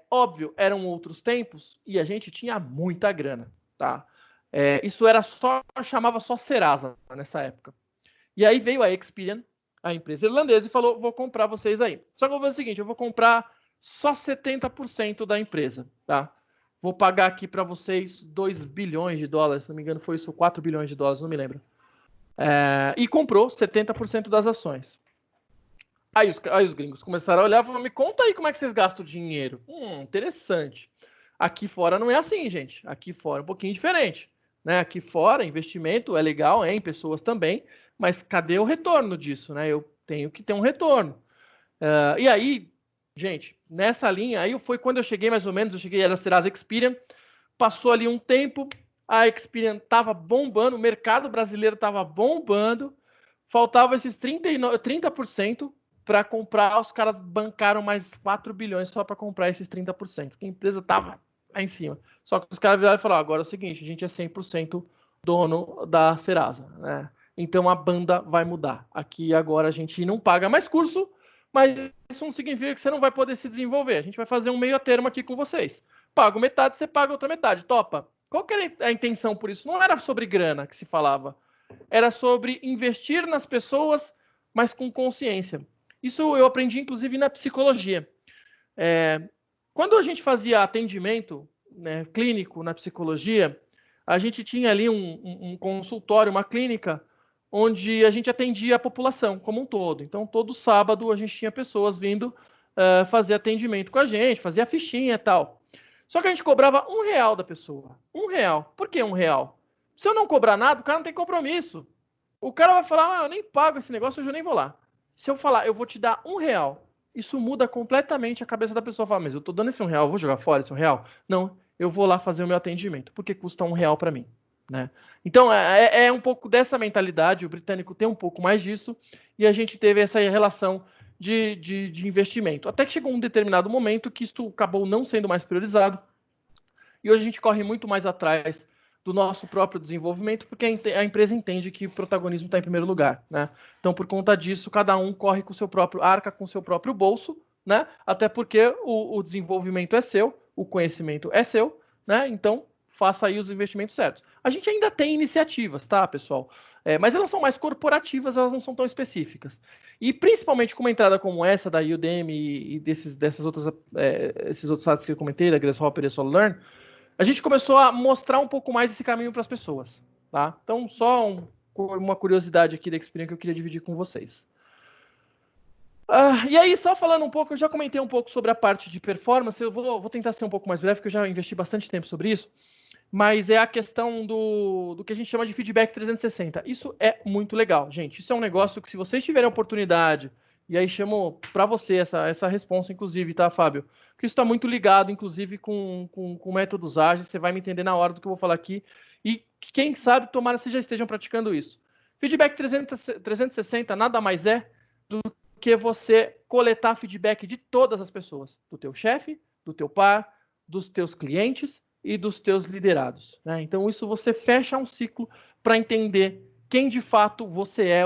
Óbvio, eram outros tempos e a gente tinha muita grana, tá? Isso era chamava só Serasa nessa época. E aí veio a Experian, a empresa irlandesa, e falou, vou comprar vocês aí. Só que eu vou fazer o seguinte, eu vou comprar só 70% da empresa, tá? Vou pagar aqui para vocês 2 bilhões de dólares, se não me engano foi isso, 4 bilhões de dólares, não me lembro. E comprou 70% das ações. Aí os gringos começaram a olhar e falaram, me conta aí como é que vocês gastam o dinheiro. Interessante. Aqui fora não é assim, gente. Aqui fora é um pouquinho diferente, né? Aqui fora, investimento é legal, em pessoas também, mas cadê o retorno disso, né? Eu tenho que ter um retorno. E aí, gente, nessa linha, aí foi quando eu cheguei mais ou menos, era a Serasa Experian, passou ali um tempo, a Experian estava bombando, o mercado brasileiro estava bombando, faltava esses 30%, para comprar, os caras bancaram mais 4 bilhões só para comprar esses 30%. A empresa estava lá em cima. Só que os caras viraram e falaram, agora é o seguinte, a gente é 100% dono da Serasa, né? Então a banda vai mudar. Aqui agora a gente não paga mais curso, mas isso não significa que você não vai poder se desenvolver. A gente vai fazer um meio termo aqui com vocês. Pago metade, você paga outra metade. Topa? Qual que era a intenção por isso? Não era sobre grana que se falava. Era sobre investir nas pessoas, mas com consciência. Isso eu aprendi, inclusive, na psicologia. Quando a gente fazia atendimento, né, clínico na psicologia, a gente tinha ali um consultório, uma clínica, onde a gente atendia a população como um todo. Então, todo sábado a gente tinha pessoas vindo fazer atendimento com a gente, fazia a fichinha e tal. Só que a gente cobrava R$1 da pessoa. R$1. Por que R$1? Se eu não cobrar nada, o cara não tem compromisso. O cara vai falar, eu nem pago esse negócio, hoje eu nem vou lá. Se eu falar, eu vou te dar R$1, isso muda completamente a cabeça da pessoa. Fala, mas eu tô dando esse R$1, eu vou jogar fora esse R$1? Não, eu vou lá fazer o meu atendimento, porque custa R$1 para mim. Né? Então, é um pouco dessa mentalidade, o britânico tem um pouco mais disso, e a gente teve essa relação de investimento. Até que chegou um determinado momento que isso acabou não sendo mais priorizado, e hoje a gente corre muito mais atrás do nosso próprio desenvolvimento, porque a empresa entende que o protagonismo está em primeiro lugar. Né? Então, por conta disso, cada um corre com o seu próprio, arca com o seu próprio bolso, né? Até porque o desenvolvimento é seu, o conhecimento é seu, né? Então, faça aí os investimentos certos. A gente ainda tem iniciativas, tá, pessoal? Mas elas são mais corporativas, elas não são tão específicas. E principalmente com uma entrada como essa da Udemy e esses outros sites que eu comentei, da Grasshopper e SoloLearn, a gente começou a mostrar um pouco mais esse caminho para as pessoas, tá? Então, só uma curiosidade aqui da experiência que eu queria dividir com vocês. E aí, só falando um pouco, eu já comentei um pouco sobre a parte de performance, eu vou tentar ser um pouco mais breve, porque eu já investi bastante tempo sobre isso, mas é a questão do que a gente chama de feedback 360. Isso é muito legal, gente. Isso é um negócio que, se vocês tiverem a oportunidade, e aí chamo para você essa responsa, inclusive, tá, Fábio? Porque isso está muito ligado, inclusive, com métodos ágeis, você vai me entender na hora do que eu vou falar aqui, e quem sabe, tomara que vocês já estejam praticando isso. Feedback 360 nada mais é do que você coletar feedback de todas as pessoas, do teu chefe, do teu par, dos teus clientes e dos teus liderados. Né? Então, isso você fecha um ciclo para entender quem de fato você é,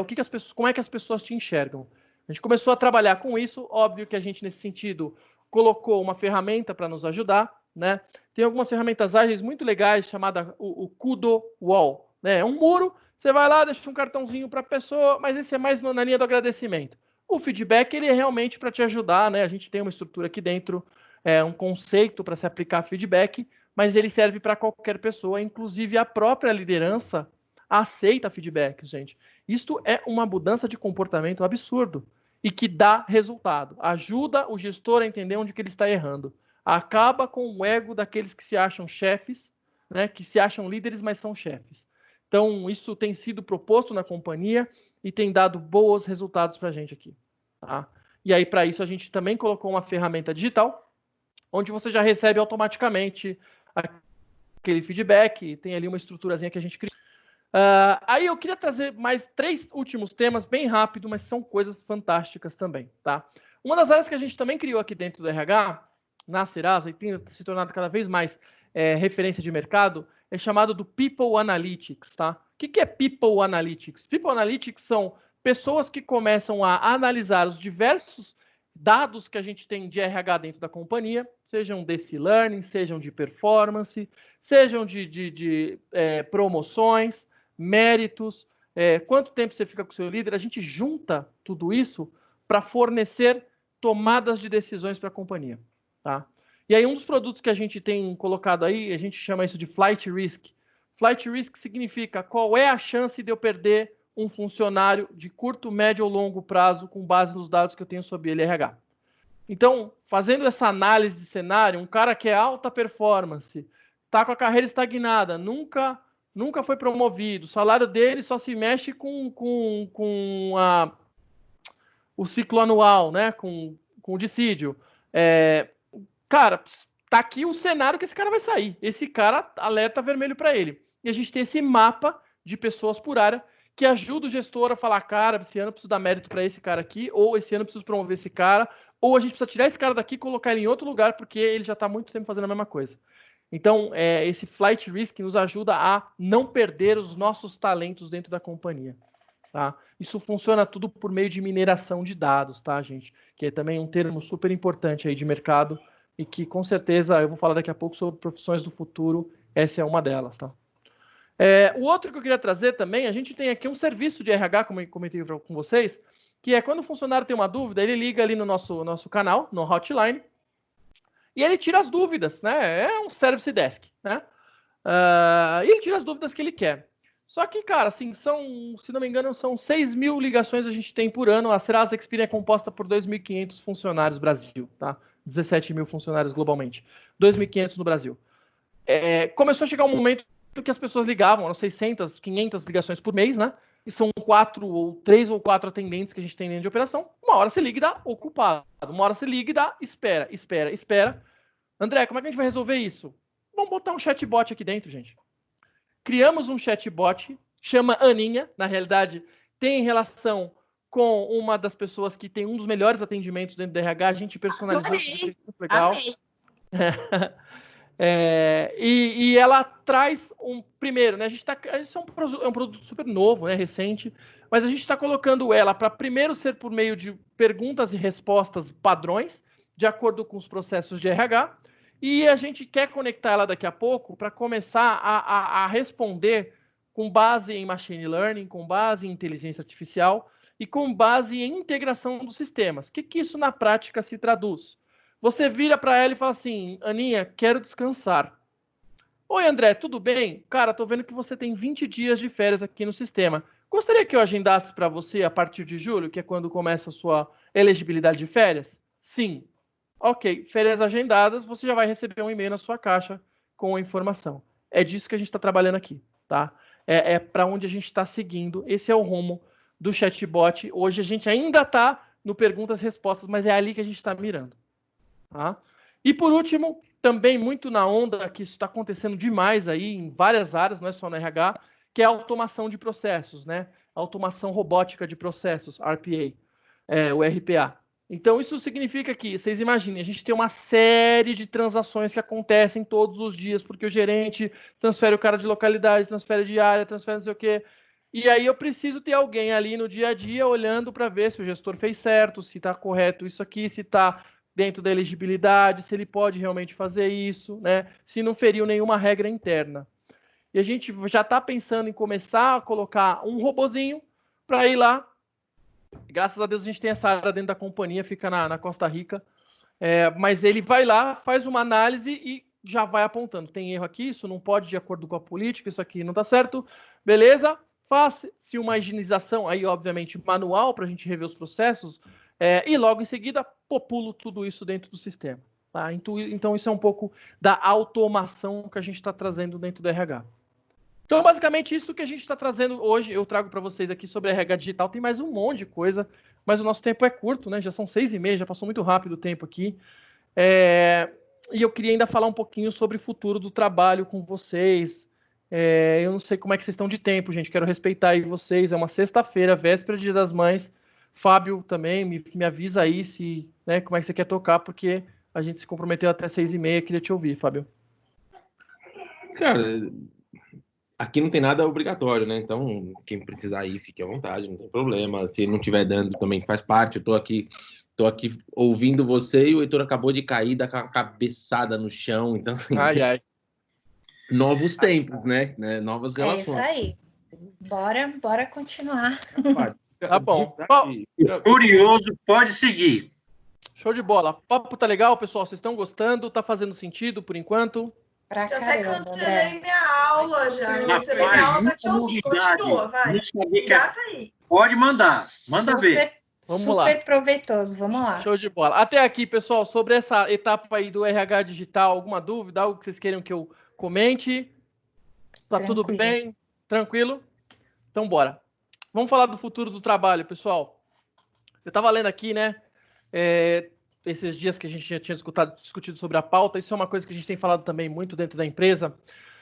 como é que as pessoas te enxergam. A gente começou a trabalhar com isso, óbvio que a gente, nesse sentido, colocou uma ferramenta para nos ajudar. Né? Tem algumas ferramentas ágeis muito legais, chamada o Kudo Wall. Né? É um muro, você vai lá, deixa um cartãozinho para a pessoa, mas esse é mais na linha do agradecimento. O feedback, ele é realmente para te ajudar, né? A gente tem uma estrutura aqui dentro, um conceito para se aplicar feedback, mas ele serve para qualquer pessoa, inclusive a própria liderança aceita feedback, gente. Isto é uma mudança de comportamento absurdo e que dá resultado. Ajuda o gestor a entender onde que ele está errando. Acaba com o ego daqueles que se acham chefes, né? Que se acham líderes, mas são chefes. Então, isso tem sido proposto na companhia e tem dado bons resultados para a gente aqui. Tá? E aí, para isso, a gente também colocou uma ferramenta digital, onde você já recebe automaticamente aquele feedback, tem ali uma estruturazinha que a gente criou. Aí eu queria trazer mais 3 últimos temas, bem rápido, mas são coisas fantásticas também. Tá? Uma das áreas que a gente também criou aqui dentro do RH, na Serasa, e tem se tornado cada vez mais referência de mercado, é chamado do People Analytics. Tá? O que é People Analytics? People Analytics são pessoas que começam a analisar os diversos dados que a gente tem de RH dentro da companhia, sejam desse learning, sejam de performance, sejam de promoções, méritos, quanto tempo você fica com o seu líder. A gente junta tudo isso para fornecer tomadas de decisões para a companhia. Tá? E aí, um dos produtos que a gente tem colocado aí, a gente chama isso de Flight Risk. Flight Risk significa qual é a chance de eu perder um funcionário de curto, médio ou longo prazo com base nos dados que eu tenho sobre ele, RH. Então, fazendo essa análise de cenário, um cara que é alta performance, está com a carreira estagnada, nunca foi promovido, o salário dele só se mexe com o ciclo anual, né? com o dissídio. Cara, tá aqui o cenário que esse cara vai sair. Esse cara, alerta vermelho para ele. E a gente tem esse mapa de pessoas por área que ajuda o gestor a falar, cara, esse ano eu preciso dar mérito para esse cara aqui, ou esse ano eu preciso promover esse cara, ou a gente precisa tirar esse cara daqui e colocar ele em outro lugar, porque ele já está há muito tempo fazendo a mesma coisa. Então, esse Flight Risk nos ajuda a não perder os nossos talentos dentro da companhia. tá? Isso funciona tudo por meio de mineração de dados, tá, gente? Que é também um termo super importante aí de mercado e que, com certeza, eu vou falar daqui a pouco sobre profissões do futuro, essa é uma delas, tá? O outro que eu queria trazer também, a gente tem aqui um serviço de RH, como eu comentei com vocês, que é quando o funcionário tem uma dúvida, ele liga ali no nosso canal, no hotline, e ele tira as dúvidas, né? É um service desk, né? E ele tira as dúvidas que ele quer. Só que, cara, assim, se não me engano, são 6.000 ligações a gente tem por ano. A Serasa Experian é composta por 2.500 funcionários Brasil, tá? 17.000 funcionários globalmente. 2.500 no Brasil. Começou a chegar um momento que as pessoas ligavam, 600, 500 ligações por mês, né? E são 3 ou 4 atendentes que a gente tem dentro de operação. Uma hora você liga e dá ocupado. Uma hora você liga e dá espera. André, como é que a gente vai resolver isso? Vamos botar um chatbot aqui dentro, gente. Criamos um chatbot, chama Aninha, na realidade, tem relação com uma das pessoas que tem um dos melhores atendimentos dentro do RH, a gente personalizou isso, muito legal. E ela traz primeiro, né? Isso é um produto super novo, né? Recente, mas a gente está colocando ela para primeiro ser por meio de perguntas e respostas padrões, de acordo com os processos de RH, e a gente quer conectar ela daqui a pouco para começar a responder com base em machine learning, com base em inteligência artificial e com base em integração dos sistemas. O que isso na prática se traduz? Você vira para ela e fala assim, Aninha, quero descansar. Oi, André, tudo bem? Cara, tô vendo que você tem 20 dias de férias aqui no sistema. Gostaria que eu agendasse para você a partir de julho, que é quando começa a sua elegibilidade de férias? Sim. Ok, férias agendadas, você já vai receber um e-mail na sua caixa com a informação. É disso que a gente está trabalhando aqui, tá? É para onde a gente está seguindo. Esse é o rumo do chatbot. Hoje a gente ainda está no perguntas e respostas, mas é ali que a gente está mirando. Tá? E por último, também muito na onda, que isso está acontecendo demais aí em várias áreas, não é só no RH, que é a automação de processos, né? Automação robótica de processos, RPA, o RPA. Então, isso significa que, vocês imaginem, a gente tem uma série de transações que acontecem todos os dias, porque o gerente transfere o cara de localidade, transfere de área, transfere não sei o quê. E aí eu preciso ter alguém ali no dia a dia olhando para ver se o gestor fez certo, se está correto isso aqui, se está dentro da elegibilidade, se ele pode realmente fazer isso, né? Se não feriu nenhuma regra interna. E a gente já está pensando em começar a colocar um robozinho para ir lá. Graças a Deus a gente tem essa área dentro da companhia, fica na Costa Rica. Mas ele vai lá, faz uma análise e já vai apontando. Tem erro aqui, isso não pode de acordo com a política, isso aqui não está certo. Beleza? Faça-se uma higienização, aí obviamente manual, para a gente rever os processos. E logo em seguida, populo tudo isso dentro do sistema. Tá? Então, isso é um pouco da automação que a gente está trazendo dentro do RH. Então, basicamente, isso que a gente está trazendo hoje, eu trago para vocês aqui sobre RH digital. Tem mais um monte de coisa, mas o nosso tempo é curto, né? Já são 6h30, já passou muito rápido o tempo aqui. E eu queria ainda falar um pouquinho sobre o futuro do trabalho com vocês. Eu não sei como é que vocês estão de tempo, gente. Quero respeitar aí vocês. É uma sexta-feira, véspera de Dia das Mães. Fábio também, me avisa aí né, como é que você quer tocar, porque a gente se comprometeu até 6h30. Queria te ouvir, Fábio. Cara, aqui não tem nada obrigatório, né? Então, quem precisar ir, fique à vontade, não tem problema. Se não estiver dando, também faz parte. Eu tô aqui ouvindo você e o Heitor acabou de cair, dar com a cabeçada no chão. Então, ai. Novos tempos, né? Novas relações. É isso aí. Bora continuar. Tá bom. Curioso, pode seguir. Show de bola. O papo tá legal, pessoal. Vocês estão gostando? Tá fazendo sentido por enquanto? Pra Eu caramba, até cancelei minha aula já. Eu cancelei Rapaz, minha aula pra muita te ouvir. novidade. Continua, vai. Não sabia que Gata aí. Pode mandar, manda ver. Vamos lá. Super proveitoso, vamos lá. Show de bola. Até aqui, pessoal, sobre essa etapa aí do RH digital, alguma dúvida, algo que vocês queiram que eu comente? Tá tudo bem? Tranquilo? Então, bora. Vamos falar do futuro do trabalho, pessoal. Eu estava lendo aqui, né? Esses dias que a gente já tinha discutido sobre a pauta, isso é uma coisa que a gente tem falado também muito dentro da empresa,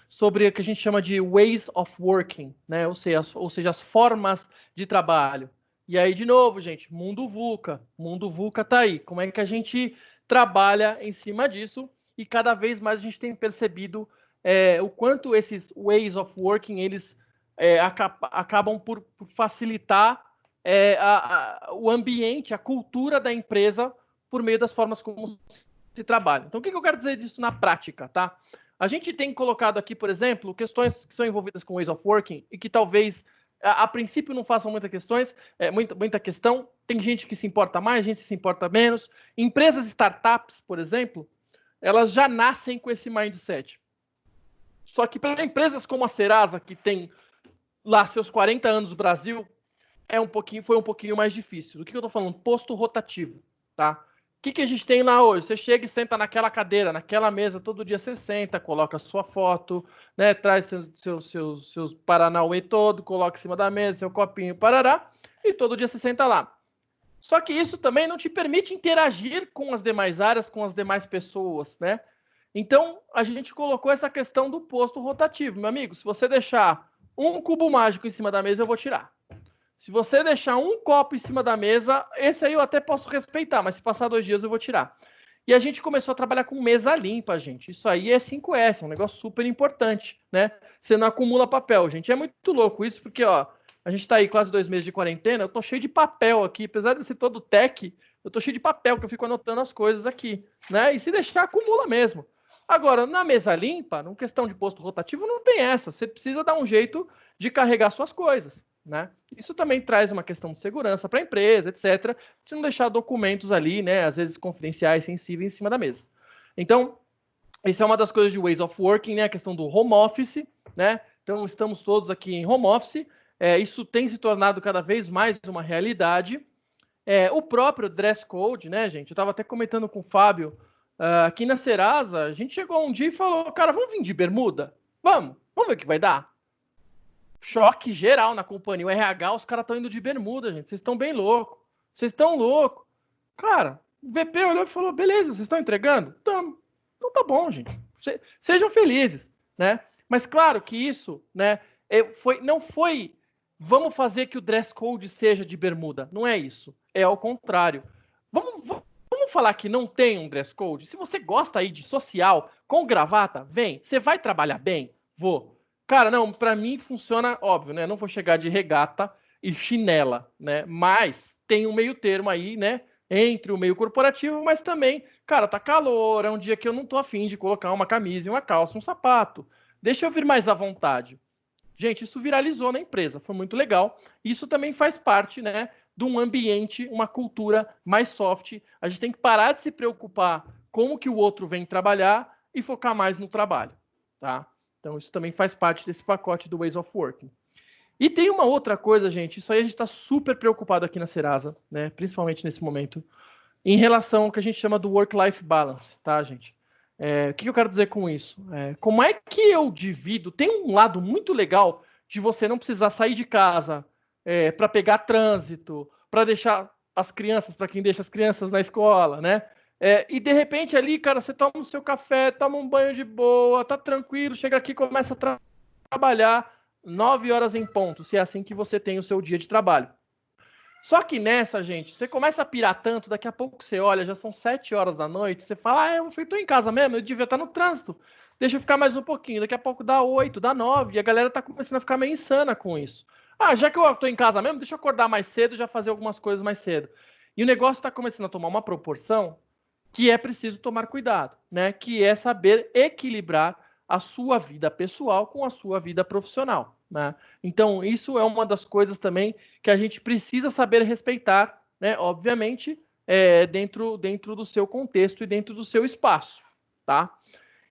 sobre o que a gente chama de ways of working, né? Ou seja, as formas de trabalho. E aí, de novo, gente, mundo VUCA. Mundo VUCA tá aí. Como é que a gente trabalha em cima disso? E cada vez mais a gente tem percebido o quanto esses ways of working, eles acabam por facilitar o ambiente, a cultura da empresa por meio das formas como se trabalha. Então, o que eu quero dizer disso na prática, tá? A gente tem colocado aqui, por exemplo, questões que são envolvidas com ways of working e que talvez, a princípio, não façam muita questão. Tem gente que se importa mais, gente que se importa menos. Empresas startups, por exemplo, elas já nascem com esse mindset. Só que para empresas como a Serasa, que tem lá seus 40 anos no Brasil, foi um pouquinho mais difícil. Do que eu estou falando? Posto rotativo, tá? O que a gente tem lá hoje? Você chega e senta naquela cadeira, naquela mesa, todo dia você senta, coloca a sua foto, né, traz seus Paranauê todo, coloca em cima da mesa, seu copinho, parará, e todo dia você senta lá. Só que isso também não te permite interagir com as demais áreas, com as demais pessoas, né? Então, a gente colocou essa questão do posto rotativo. Meu amigo, se você deixar um cubo mágico em cima da mesa, eu vou tirar. Se você deixar um copo em cima da mesa, esse aí eu até posso respeitar, mas se passar 2 dias eu vou tirar. E a gente começou a trabalhar com mesa limpa, gente. Isso aí é 5S, é um negócio super importante, né? Você não acumula papel, gente. É muito louco isso, porque, ó, a gente tá aí quase 2 meses de quarentena, eu tô cheio de papel aqui. Apesar de ser todo tech, eu tô cheio de papel, que eu fico anotando as coisas aqui, né? E se deixar, acumula mesmo. Agora, na mesa limpa, numa questão de posto rotativo, não tem essa. Você precisa dar um jeito de carregar suas coisas, né? Isso também traz uma questão de segurança para a empresa, etc., de não deixar documentos ali, né, às vezes confidenciais, sensíveis, em cima da mesa. Então, isso é uma das coisas de ways of working, né, a questão do home office, né? Então, estamos todos aqui em home office, isso tem se tornado cada vez mais uma realidade. O próprio dress code, né, gente? Eu estava até comentando com o Fábio, aqui na Serasa, a gente chegou um dia e falou, cara, vamos vir de bermuda? Vamos ver o que vai dar. Choque geral na companhia. O RH, os caras estão indo de bermuda, gente. Vocês estão bem loucos. Vocês estão loucos. Cara, o VP olhou e falou, beleza, vocês estão entregando? Estamos. Então tá bom, gente. Sejam felizes, né? Mas claro que isso, né, não foi vamos fazer que o dress code seja de bermuda. Não é isso. É ao contrário. Vamos falar que não tem um dress code? Se você gosta aí de social, com gravata, vem. Você vai trabalhar bem? Vou. Cara, não, pra mim funciona, óbvio, né? Não vou chegar de regata e chinela, né? Mas tem um meio termo aí, né? Entre o meio corporativo, mas também, cara, tá calor, é um dia que eu não tô afim de colocar uma camisa e uma calça, um sapato. Deixa eu vir mais à vontade. Gente, isso viralizou na empresa, foi muito legal. Isso também faz parte, né, de um ambiente, uma cultura mais soft. A gente tem que parar de se preocupar como que o outro vem trabalhar e focar mais no trabalho, tá? Então, isso também faz parte desse pacote do Ways of Working. E tem uma outra coisa, gente, isso aí a gente está super preocupado aqui na Serasa, né, principalmente nesse momento, em relação ao que a gente chama do Work-Life Balance, tá, gente? O que eu quero dizer com isso? Como é que eu divido? Tem um lado muito legal de você não precisar sair de casa para pegar trânsito, para deixar as crianças, para quem deixa as crianças na escola, né? E de repente ali, cara, você toma o seu café, toma um banho de boa, tá tranquilo, chega aqui, começa a trabalhar 9 horas em ponto, se é assim que você tem o seu dia de trabalho. Só que nessa, gente, você começa a pirar tanto, daqui a pouco você olha, já são 7 horas da noite, você fala, eu tô em casa mesmo, eu devia estar no trânsito, deixa eu ficar mais um pouquinho, daqui a pouco dá 8, dá 9, e a galera tá começando a ficar meio insana com isso. Já que eu tô em casa mesmo, deixa eu acordar mais cedo e já fazer algumas coisas mais cedo. E o negócio tá começando a tomar uma proporção que é preciso tomar cuidado, né? Que é saber equilibrar a sua vida pessoal com a sua vida profissional, né? Então, isso é uma das coisas também que a gente precisa saber respeitar, né? Obviamente, dentro do seu contexto e dentro do seu espaço, tá?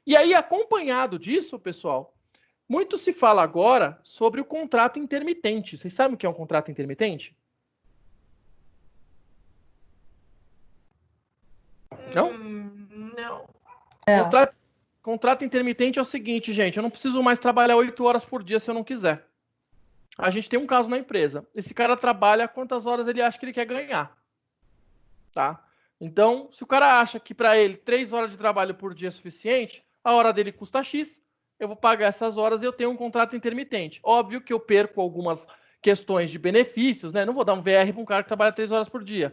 E aí, acompanhado disso, pessoal, muito se fala agora sobre o contrato intermitente. Vocês sabem o que é um contrato intermitente? Não? Não. Contrato intermitente é o seguinte, gente, eu não preciso mais trabalhar 8 horas por dia se eu não quiser. A gente tem um caso na empresa. Esse cara trabalha quantas horas ele acha que ele quer ganhar. Tá? Então, se o cara acha que para ele 3 horas de trabalho por dia é suficiente, a hora dele custa X, eu vou pagar essas horas e eu tenho um contrato intermitente. Óbvio que eu perco algumas questões de benefícios, né? Não vou dar um VR para um cara que trabalha 3 horas por dia.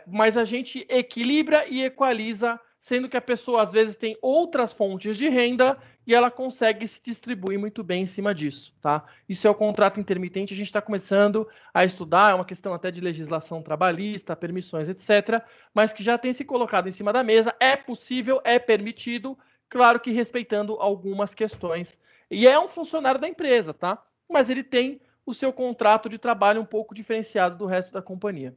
Mas a gente equilibra e equaliza sendo que a pessoa, às vezes, tem outras fontes de renda e ela consegue se distribuir muito bem em cima disso, tá? Isso é o contrato intermitente, a gente está começando a estudar, é uma questão até de legislação trabalhista, permissões, etc., mas que já tem se colocado em cima da mesa, é possível, é permitido, claro que respeitando algumas questões. E é um funcionário da empresa, tá? Mas ele tem o seu contrato de trabalho um pouco diferenciado do resto da companhia.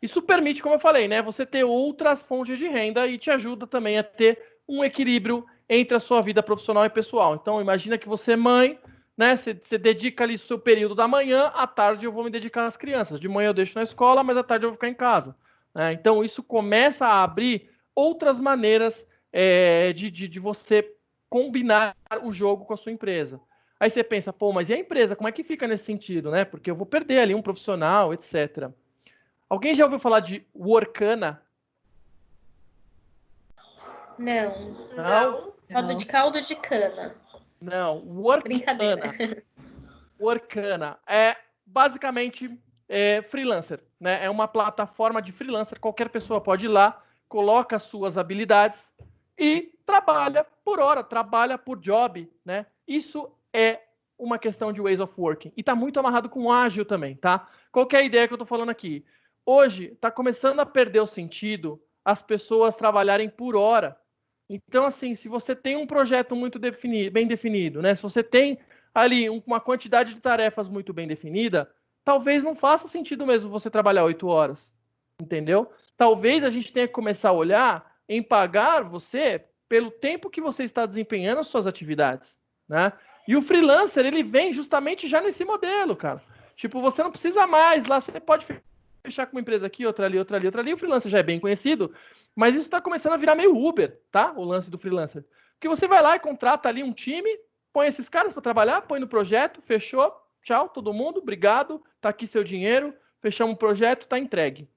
Isso permite, como eu falei, né, você ter outras fontes de renda e te ajuda também a ter um equilíbrio entre a sua vida profissional e pessoal. Então, imagina que você é mãe, né, você dedica ali o seu período da manhã, à tarde eu vou me dedicar às crianças. De manhã eu deixo na escola, mas à tarde eu vou ficar em casa. Né? Então, isso começa a abrir outras maneiras de você combinar o jogo com a sua empresa. Aí você pensa, pô, mas e a empresa? Como é que fica nesse sentido, né? Porque eu vou perder ali um profissional, etc. Alguém já ouviu falar de Workana? Não. Caldo de cana. Não, Workana. Workana é basicamente freelancer, né? É uma plataforma de freelancer, qualquer pessoa pode ir lá, coloca as suas habilidades e trabalha por hora, trabalha por job, né? Isso é uma questão de ways of working. E está muito amarrado com o ágil também, tá? Qual que é a ideia que eu estou falando aqui? Hoje está começando a perder o sentido as pessoas trabalharem por hora. Então, assim, se você tem um projeto muito bem definido, né? Se você tem ali uma quantidade de tarefas muito bem definida, talvez não faça sentido mesmo você trabalhar 8 horas, entendeu? Talvez a gente tenha que começar a olhar em pagar você pelo tempo que você está desempenhando as suas atividades, né? E o freelancer, ele vem justamente já nesse modelo, cara. Tipo, você não precisa mais lá, você pode fechar com uma empresa aqui, outra ali, outra ali, outra ali. O freelancer já é bem conhecido, mas isso está começando a virar meio Uber, tá? O lance do freelancer. Porque você vai lá e contrata ali um time, põe esses caras para trabalhar, põe no projeto, fechou, tchau, todo mundo, obrigado, tá aqui seu dinheiro, fechamos o projeto, tá entregue.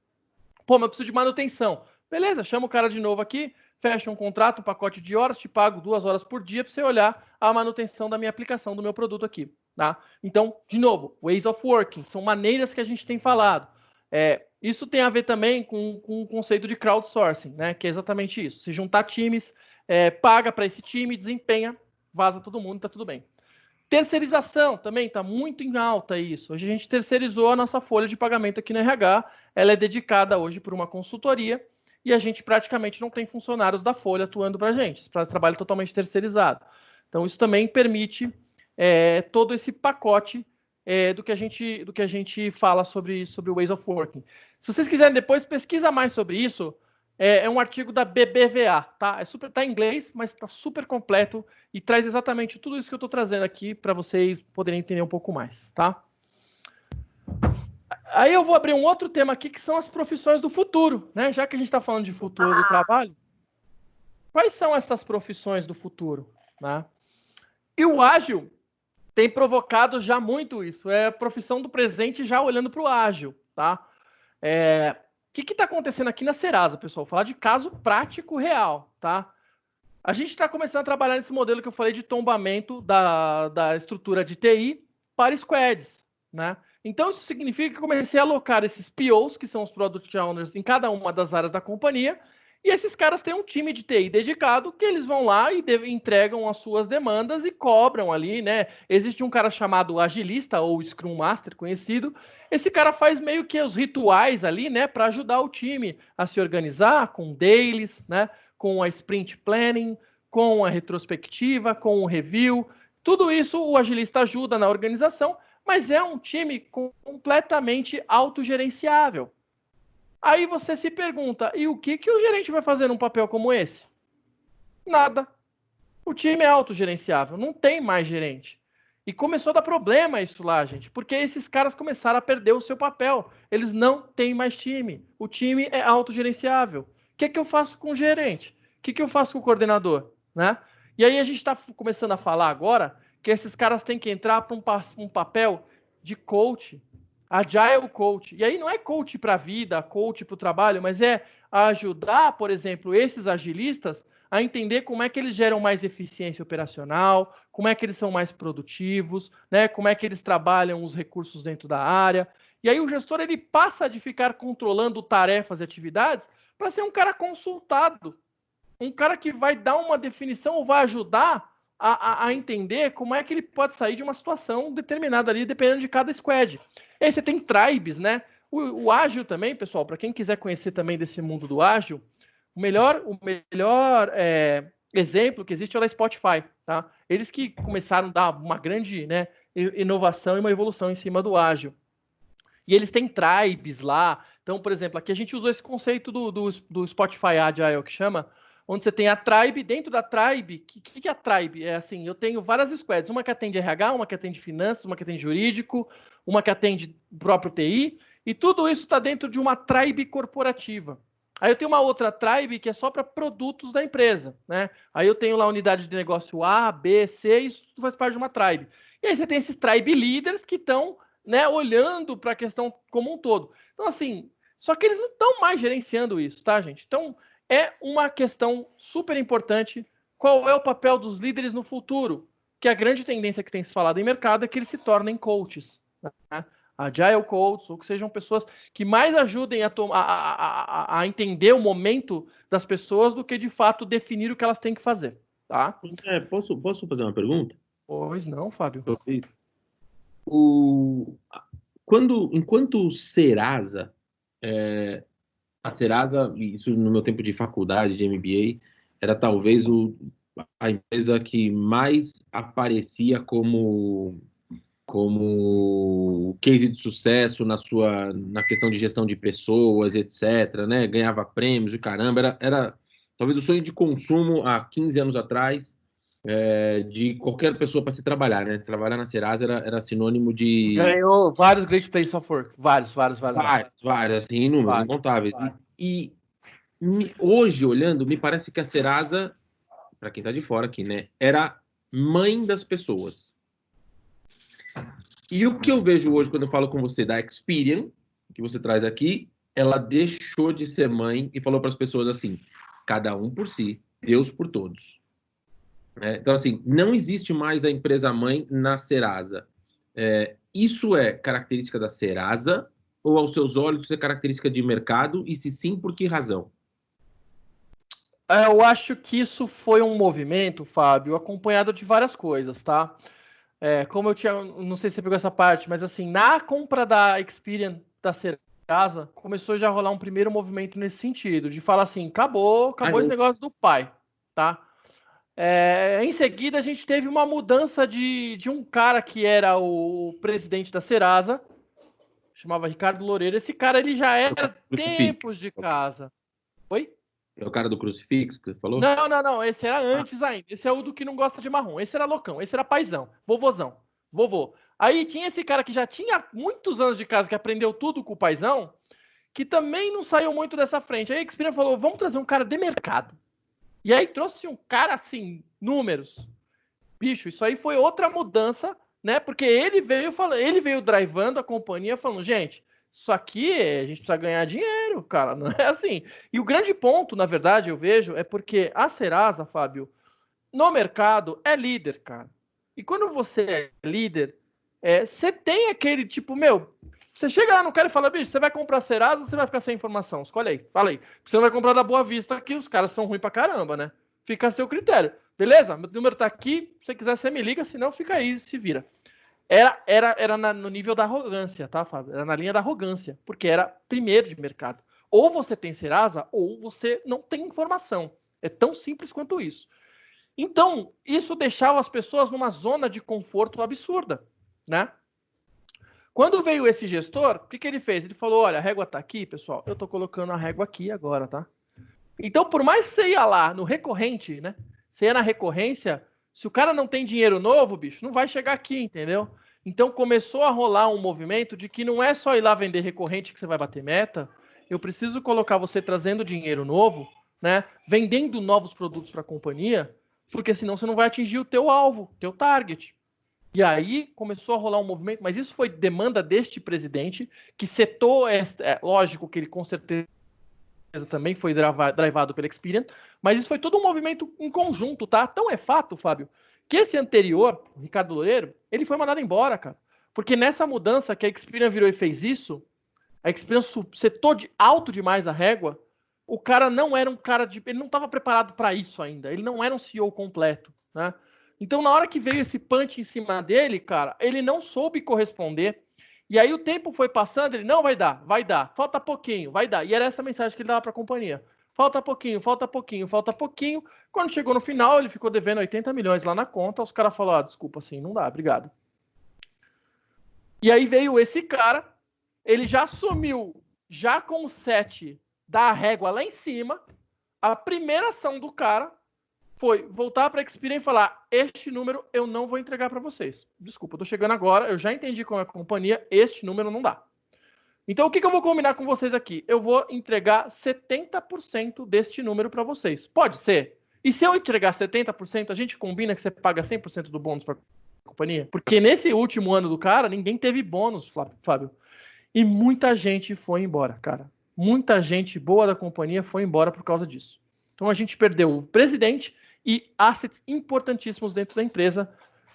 Pô, mas eu preciso de manutenção. Beleza, chama o cara de novo aqui, fecha um contrato, um pacote de horas, te pago 2 horas por dia para você olhar a manutenção da minha aplicação, do meu produto aqui, tá? Então, de novo, ways of working, são maneiras que a gente tem falado. Isso tem a ver também com o conceito de crowdsourcing, né? Que é exatamente isso. Se juntar times, paga para esse time, desempenha, vaza todo mundo, tá tudo bem. Terceirização também está muito em alta isso. Hoje a gente terceirizou a nossa folha de pagamento aqui no RH, ela é dedicada hoje por uma consultoria e a gente praticamente não tem funcionários da folha atuando para a gente. Esse trabalho é totalmente terceirizado. Então isso também permite todo esse pacote do que a gente fala sobre o Ways of Working. Se vocês quiserem depois, pesquisa mais sobre isso. É um artigo da BBVA, tá? Tá em inglês, mas está super completo e traz exatamente tudo isso que eu estou trazendo aqui para vocês poderem entender um pouco mais, tá? Aí eu vou abrir um outro tema aqui, que são as profissões do futuro, né? Já que a gente está falando de futuro do trabalho, quais são essas profissões do futuro, né? E o ágil tem provocado já muito isso. É a profissão do presente já olhando para o ágil, tá? O que está acontecendo aqui na Serasa, pessoal? Vou falar de caso prático real, tá? A gente está começando a trabalhar nesse modelo que eu falei de tombamento da estrutura de TI para squads, né? Então, isso significa que eu comecei a alocar esses POs, que são os Product Owners, em cada uma das áreas da companhia, e esses caras têm um time de TI dedicado que eles vão lá e entregam as suas demandas e cobram ali, né? Existe um cara chamado agilista ou Scrum Master, conhecido. Esse cara faz meio que os rituais ali, né? Para ajudar o time a se organizar com dailies, né? Com a sprint planning, com a retrospectiva, com o review. Tudo isso o agilista ajuda na organização, mas é um time completamente autogerenciável. Aí você se pergunta, e o que o gerente vai fazer num papel como esse? Nada. O time é autogerenciável, não tem mais gerente. E começou a dar problema isso lá, gente, porque esses caras começaram a perder o seu papel. Eles não têm mais time. O time é autogerenciável. O que eu faço com o gerente? O que eu faço com o coordenador? Né? E aí a gente está começando a falar agora que esses caras têm que entrar para um papel de coach, agile coach. E aí não é coach para a vida, coach para o trabalho, mas é ajudar, por exemplo, esses agilistas a entender como é que eles geram mais eficiência operacional, como é que eles são mais produtivos, né? Como é que eles trabalham os recursos dentro da área. E aí o gestor ele passa de ficar controlando tarefas e atividades para ser um cara consultado. um cara que vai dar uma definição ou vai ajudar a entender como é que ele pode sair de uma situação determinada ali, dependendo de cada squad. E aí você tem tribes, né? O ágil também, pessoal, para quem quiser conhecer também desse mundo do ágil, o melhor exemplo que existe é o da Spotify, tá? Eles que começaram a dar uma grande, né, inovação e uma evolução em cima do ágil. E eles têm tribes lá. Então, por exemplo, aqui a gente usou esse conceito do Spotify Agile, que chama, onde você tem a tribe. Dentro da tribe, o que é a tribe? É assim, eu tenho várias squads, uma que atende RH, uma que atende finanças, uma que atende jurídico, uma que atende próprio TI, e tudo isso está dentro de uma tribe corporativa. Aí eu tenho uma outra tribe que é só para produtos da empresa, né? Aí eu tenho lá a unidade de negócio A, B, C, e isso tudo faz parte de uma tribe. E aí você tem esses tribe leaders que estão, né, olhando para a questão como um todo. Então, assim, só que eles não estão mais gerenciando isso, tá, gente? Então, é uma questão super importante. Qual é o papel dos líderes no futuro? Que a grande tendência que tem se falado em mercado é que eles se tornem coaches, né? Agile coaches, ou que sejam pessoas que mais ajudem a entender o momento das pessoas do que, de fato, definir o que elas têm que fazer, tá? Posso fazer uma pergunta? Pois não, Fábio. Enquanto Serasa, a Serasa, isso no meu tempo de faculdade, de MBA, era talvez a empresa que mais aparecia como case de sucesso na questão de gestão de pessoas, etc., né? Ganhava prêmios e caramba, era talvez o sonho de consumo há 15 anos atrás, de qualquer pessoa para se trabalhar, né? Trabalhar na Serasa era sinônimo de... Ganhou vários Great Place of Work, vários, assim, inúmeros, incontáveis. E hoje, olhando, me parece que a Serasa, para quem está de fora aqui, né, era mãe das pessoas. E o que eu vejo hoje quando eu falo com você da Experian, que você traz aqui, ela deixou de ser mãe e falou para as pessoas assim, cada um por si, Deus por todos. Então, assim, não existe mais a empresa mãe na Serasa. Isso é característica da Serasa ou, aos seus olhos, isso é característica de mercado? E se sim, por que razão? Eu acho que isso foi um movimento, Fábio, acompanhado de várias coisas, tá? Como eu tinha, não sei se você pegou essa parte, mas assim, na compra da Experian da Serasa, começou já a rolar um primeiro movimento nesse sentido, de falar assim, acabou esse negócio do pai, tá? Em seguida, a gente teve uma mudança de um cara que era o presidente da Serasa, chamava Ricardo Loureiro. Esse cara, ele já era tempos de casa. Oi? É o cara do crucifixo que você falou? Não. Esse era antes ainda. Esse é o do que não gosta de marrom. Esse era loucão. Esse era paizão. Vovôzão. Vovô. Aí tinha esse cara que já tinha muitos anos de casa, que aprendeu tudo com o paizão, que também não saiu muito dessa frente. Aí a Experian falou, vamos trazer um cara de mercado. E aí trouxe um cara, assim, números. Bicho, isso aí foi outra mudança, né? Porque ele veio drivando a companhia falando, gente, isso aqui a gente precisa ganhar dinheiro, cara, não é assim. E o grande ponto, na verdade, eu vejo, é porque a Serasa, Fábio, no mercado é líder, cara. E quando você é líder, você tem aquele tipo, você chega lá no cara e fala, bicho, você vai comprar Serasa ou você vai ficar sem informação? Escolhe aí, fala aí. Você não vai comprar da Boa Vista, que os caras são ruins pra caramba, né? Fica a seu critério. Beleza? Meu número tá aqui, se você quiser você me liga, senão fica aí, se vira. Era no nível da arrogância, tá, Fábio? Era na linha da arrogância, porque era primeiro de mercado. Ou você tem Serasa, ou você não tem informação. É tão simples quanto isso. Então, isso deixava as pessoas numa zona de conforto absurda, né? Quando veio esse gestor, o que ele fez? Ele falou, olha, a régua tá aqui, pessoal, eu tô colocando a régua aqui agora, tá? Então, por mais que você ia lá no recorrente, né? Você ia na recorrência, se o cara não tem dinheiro novo, bicho, não vai chegar aqui, entendeu? Então, começou a rolar um movimento de que não é só ir lá vender recorrente que você vai bater meta, eu preciso colocar você trazendo dinheiro novo, né? Vendendo novos produtos para a companhia, porque senão você não vai atingir o teu alvo, teu target. E aí começou a rolar um movimento, mas isso foi demanda deste presidente, que setou, lógico que ele com certeza também foi drivado pela Experian, mas isso foi todo um movimento em conjunto, tá? Então é fato, Fábio, que esse anterior, o Ricardo Loureiro, ele foi mandado embora, cara. Porque nessa mudança que a Experian virou e fez isso, a Experian setou alto demais a régua, o cara não era um cara de... Ele não estava preparado para isso ainda. Ele não era um CEO completo, né? Então, na hora que veio esse punch em cima dele, cara, ele não soube corresponder. E aí o tempo foi passando, ele, não, vai dar, falta pouquinho, vai dar. E era essa mensagem que ele dava para a companhia. Falta pouquinho, falta pouquinho, falta pouquinho. Quando chegou no final, ele ficou devendo 80 milhões lá na conta. Os caras falaram, desculpa, assim, não dá, obrigado. E aí veio esse cara, ele já assumiu, já com o 7 da régua lá em cima. A primeira ação do cara foi voltar para a Experian e falar, este número eu não vou entregar para vocês. Desculpa, eu tô chegando agora, eu já entendi como é a companhia, este número não dá. Então, o que eu vou combinar com vocês aqui? Eu vou entregar 70% deste número para vocês. Pode ser? E se eu entregar 70%, a gente combina que você paga 100% do bônus para a companhia? Porque nesse último ano do cara, ninguém teve bônus, Fábio. E muita gente foi embora, cara. Muita gente boa da companhia foi embora por causa disso. Então, a gente perdeu o presidente e assets importantíssimos dentro da empresa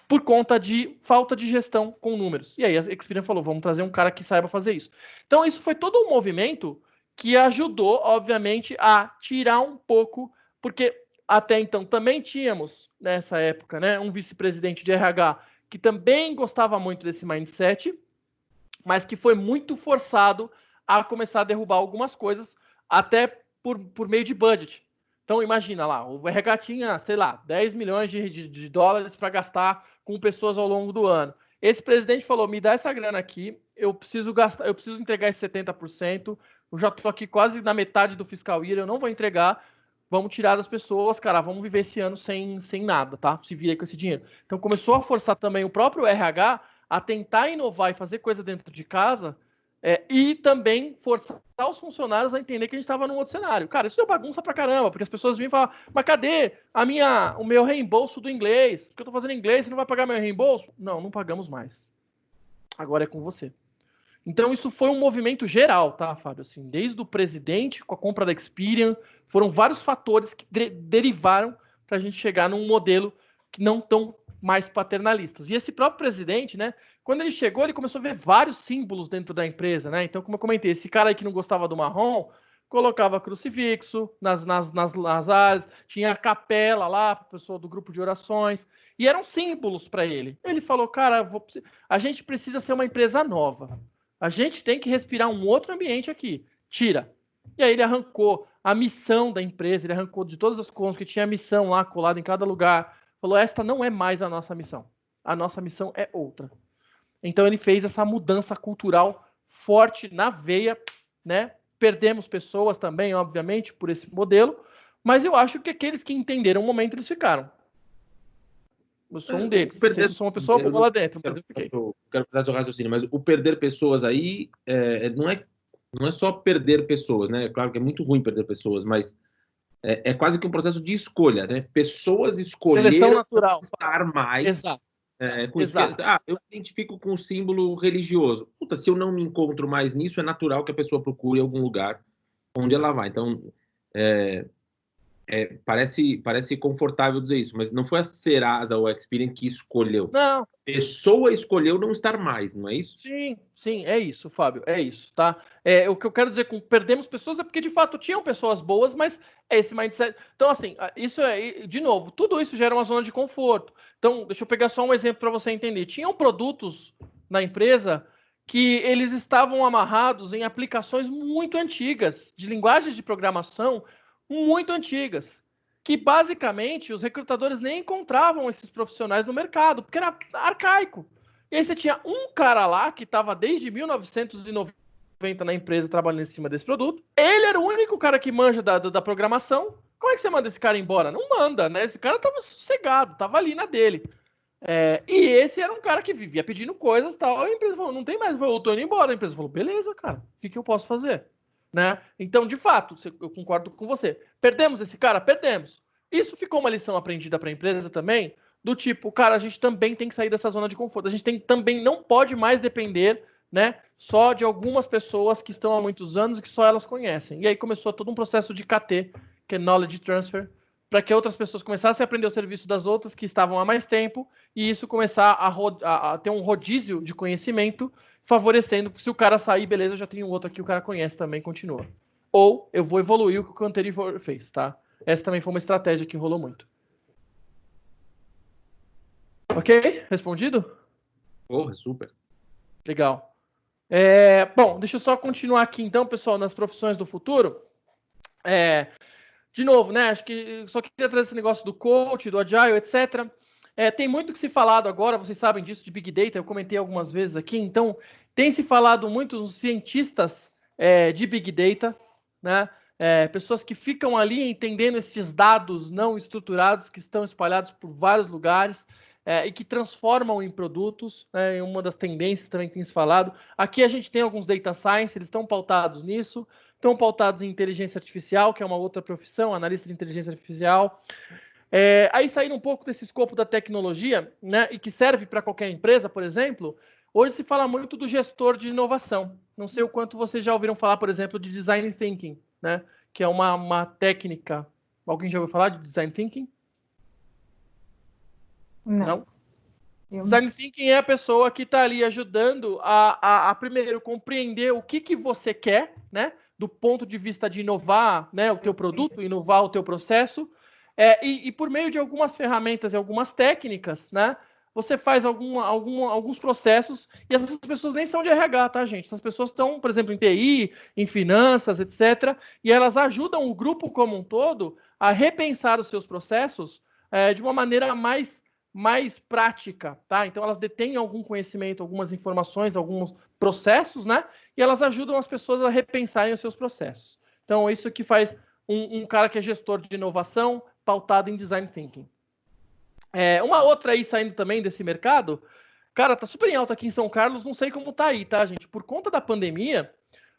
por conta de falta de gestão com números. E aí a Experian falou, vamos trazer um cara que saiba fazer isso. Então isso foi todo um movimento que ajudou, obviamente, a tirar um pouco, porque até então também tínhamos, nessa época, né, um vice-presidente de RH que também gostava muito desse mindset, mas que foi muito forçado a começar a derrubar algumas coisas, até por meio de budget. Então, imagina lá, o RH tinha, sei lá, 10 milhões de dólares para gastar com pessoas ao longo do ano. Esse presidente falou, me dá essa grana aqui, eu preciso entregar esse 70%, eu já estou aqui quase na metade do fiscal year, eu não vou entregar, vamos tirar das pessoas, cara, vamos viver esse ano sem nada, tá? Se vira aí com esse dinheiro. Então, começou a forçar também o próprio RH a tentar inovar e fazer coisa dentro de casa, e também forçar os funcionários a entender que a gente estava num outro cenário. Cara, isso deu bagunça pra caramba, porque as pessoas vinham falar, mas cadê o meu reembolso do inglês? Porque eu tô fazendo inglês, você não vai pagar meu reembolso? Não, não pagamos mais. Agora é com você. Então isso foi um movimento geral, tá, Fábio? Assim, desde o presidente, com a compra da Experian, foram vários fatores que derivaram para a gente chegar num modelo que não tão mais paternalistas. E esse próprio presidente, né, quando ele chegou, ele começou a ver vários símbolos dentro da empresa, né? Então, como eu comentei, esse cara aí que não gostava do marrom, colocava crucifixo nas áreas, tinha a capela lá para a pessoa do grupo de orações, e eram símbolos para ele. Ele falou, cara, a gente precisa ser uma empresa nova. A gente tem que respirar um outro ambiente aqui. Tira. E aí ele arrancou a missão da empresa, ele arrancou de todas as coisas que tinha a missão lá colada em cada lugar. Falou, esta não é mais a nossa missão. A nossa missão é outra. Então ele fez essa mudança cultural forte na veia, né? Perdemos pessoas também, obviamente, por esse modelo, mas eu acho que aqueles que entenderam o momento, eles ficaram. Eu sou um deles. Não sei se eu sou uma pessoa boa lá dentro, mas eu fiquei. Quero fazer o raciocínio, mas o perder pessoas aí não é só perder pessoas, né? Claro que é muito ruim perder pessoas, mas é quase que um processo de escolha, né? Pessoas escolheram estar mais. Exato. Exato. Eu me identifico com o símbolo religioso. Puta, se eu não me encontro mais nisso, é natural que a pessoa procure algum lugar onde ela vai. Então, parece confortável dizer isso, mas não foi a Serasa ou a Experian que escolheu. Não. A pessoa escolheu não estar mais, não é isso? Sim, é isso, Fábio, é isso, tá? O que eu quero dizer com perdemos pessoas é porque, de fato, tinham pessoas boas, mas esse mindset... Então, assim, isso de novo, tudo isso gera uma zona de conforto. Então, deixa eu pegar só um exemplo para você entender. Tinham produtos na empresa que eles estavam amarrados em aplicações muito antigas, de linguagens de programação muito antigas, que basicamente os recrutadores nem encontravam esses profissionais no mercado, porque era arcaico. E aí você tinha um cara lá que estava desde 1990 na empresa trabalhando em cima desse produto. Ele era o único cara que manja da programação. Como é que você manda esse cara embora? Não manda, né? Esse cara estava sossegado, estava ali na dele. E esse era um cara que vivia pedindo coisas e tal. A empresa falou, não tem mais, eu tô indo embora. A empresa falou, beleza, cara, o que eu posso fazer? Né? Então, de fato, eu concordo com você. Perdemos esse cara? Perdemos. Isso ficou uma lição aprendida para a empresa também, do tipo, cara, a gente também tem que sair dessa zona de conforto. A gente também não pode mais depender, né, só de algumas pessoas que estão há muitos anos e que só elas conhecem. E aí começou todo um processo de KT, que é Knowledge Transfer, para que outras pessoas começassem a aprender o serviço das outras que estavam há mais tempo, e isso começar a ter um rodízio de conhecimento, favorecendo, se o cara sair, beleza, eu já tenho outro aqui, o cara conhece também, continua. ou eu vou evoluir o que o anterior fez, tá? Essa também foi uma estratégia que rolou muito. Ok? Respondido? Porra, super. Legal. Bom, deixa eu só continuar aqui, então, pessoal, nas profissões do futuro. De novo, né? Acho que só queria trazer esse negócio do coach, do agile, etc. Tem muito que se falado agora, vocês sabem disso, de Big Data, eu comentei algumas vezes aqui, então tem se falado muito os cientistas de Big Data, né? Pessoas que ficam ali entendendo esses dados não estruturados que estão espalhados por vários lugares e que transformam em produtos, né? Em uma das tendências também que tem se falado. Aqui a gente tem alguns data science, eles estão pautados nisso, estão pautados em inteligência artificial, que é uma outra profissão, analista de inteligência artificial. Aí saindo um pouco desse escopo da tecnologia, né, e que serve para qualquer empresa, por exemplo, hoje se fala muito do gestor de inovação. Não sei o quanto vocês já ouviram falar, por exemplo, de design thinking, né, que é uma técnica. Alguém já ouviu falar de design thinking? Não? Design thinking é a pessoa que está ali ajudando a primeiro compreender o que você quer, né, do ponto de vista de inovar, né, o teu produto, inovar o teu processo, e por meio de algumas ferramentas e algumas técnicas, né, você faz alguns processos, e essas pessoas nem são de RH, tá, gente? Essas pessoas estão, por exemplo, em TI, em finanças, etc., e elas ajudam o grupo como um todo a repensar os seus processos de uma maneira mais prática, tá? Então elas detêm algum conhecimento, algumas informações, alguns processos, né? E elas ajudam as pessoas a repensarem os seus processos. Então isso que faz um cara que é gestor de inovação pautado em design thinking. Uma outra aí saindo também desse mercado, cara, tá super em alta aqui em São Carlos, não sei como tá aí, tá, gente? Por conta da pandemia,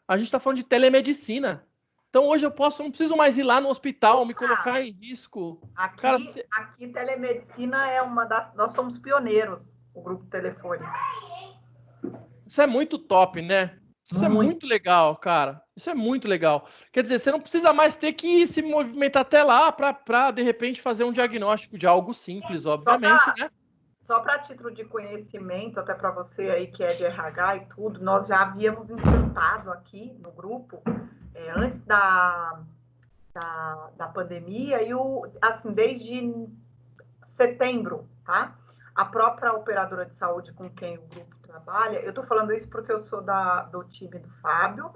a gente tá falando de telemedicina. Então hoje eu não preciso mais ir lá no hospital, me colocar em risco. Aqui telemedicina é nós somos pioneiros, o grupo telefônico. Isso é muito top, né? Isso é muito legal, cara. Isso é muito legal. Quer dizer, você não precisa mais ter que se movimentar até lá para de repente fazer um diagnóstico de algo simples, obviamente, né? Só para título de conhecimento, até para você aí que é de RH e tudo, nós já havíamos implantado aqui no grupo, antes da pandemia, assim, desde setembro, tá? A própria operadora de saúde com quem o grupo trabalha, eu estou falando isso porque eu sou do time do Fábio,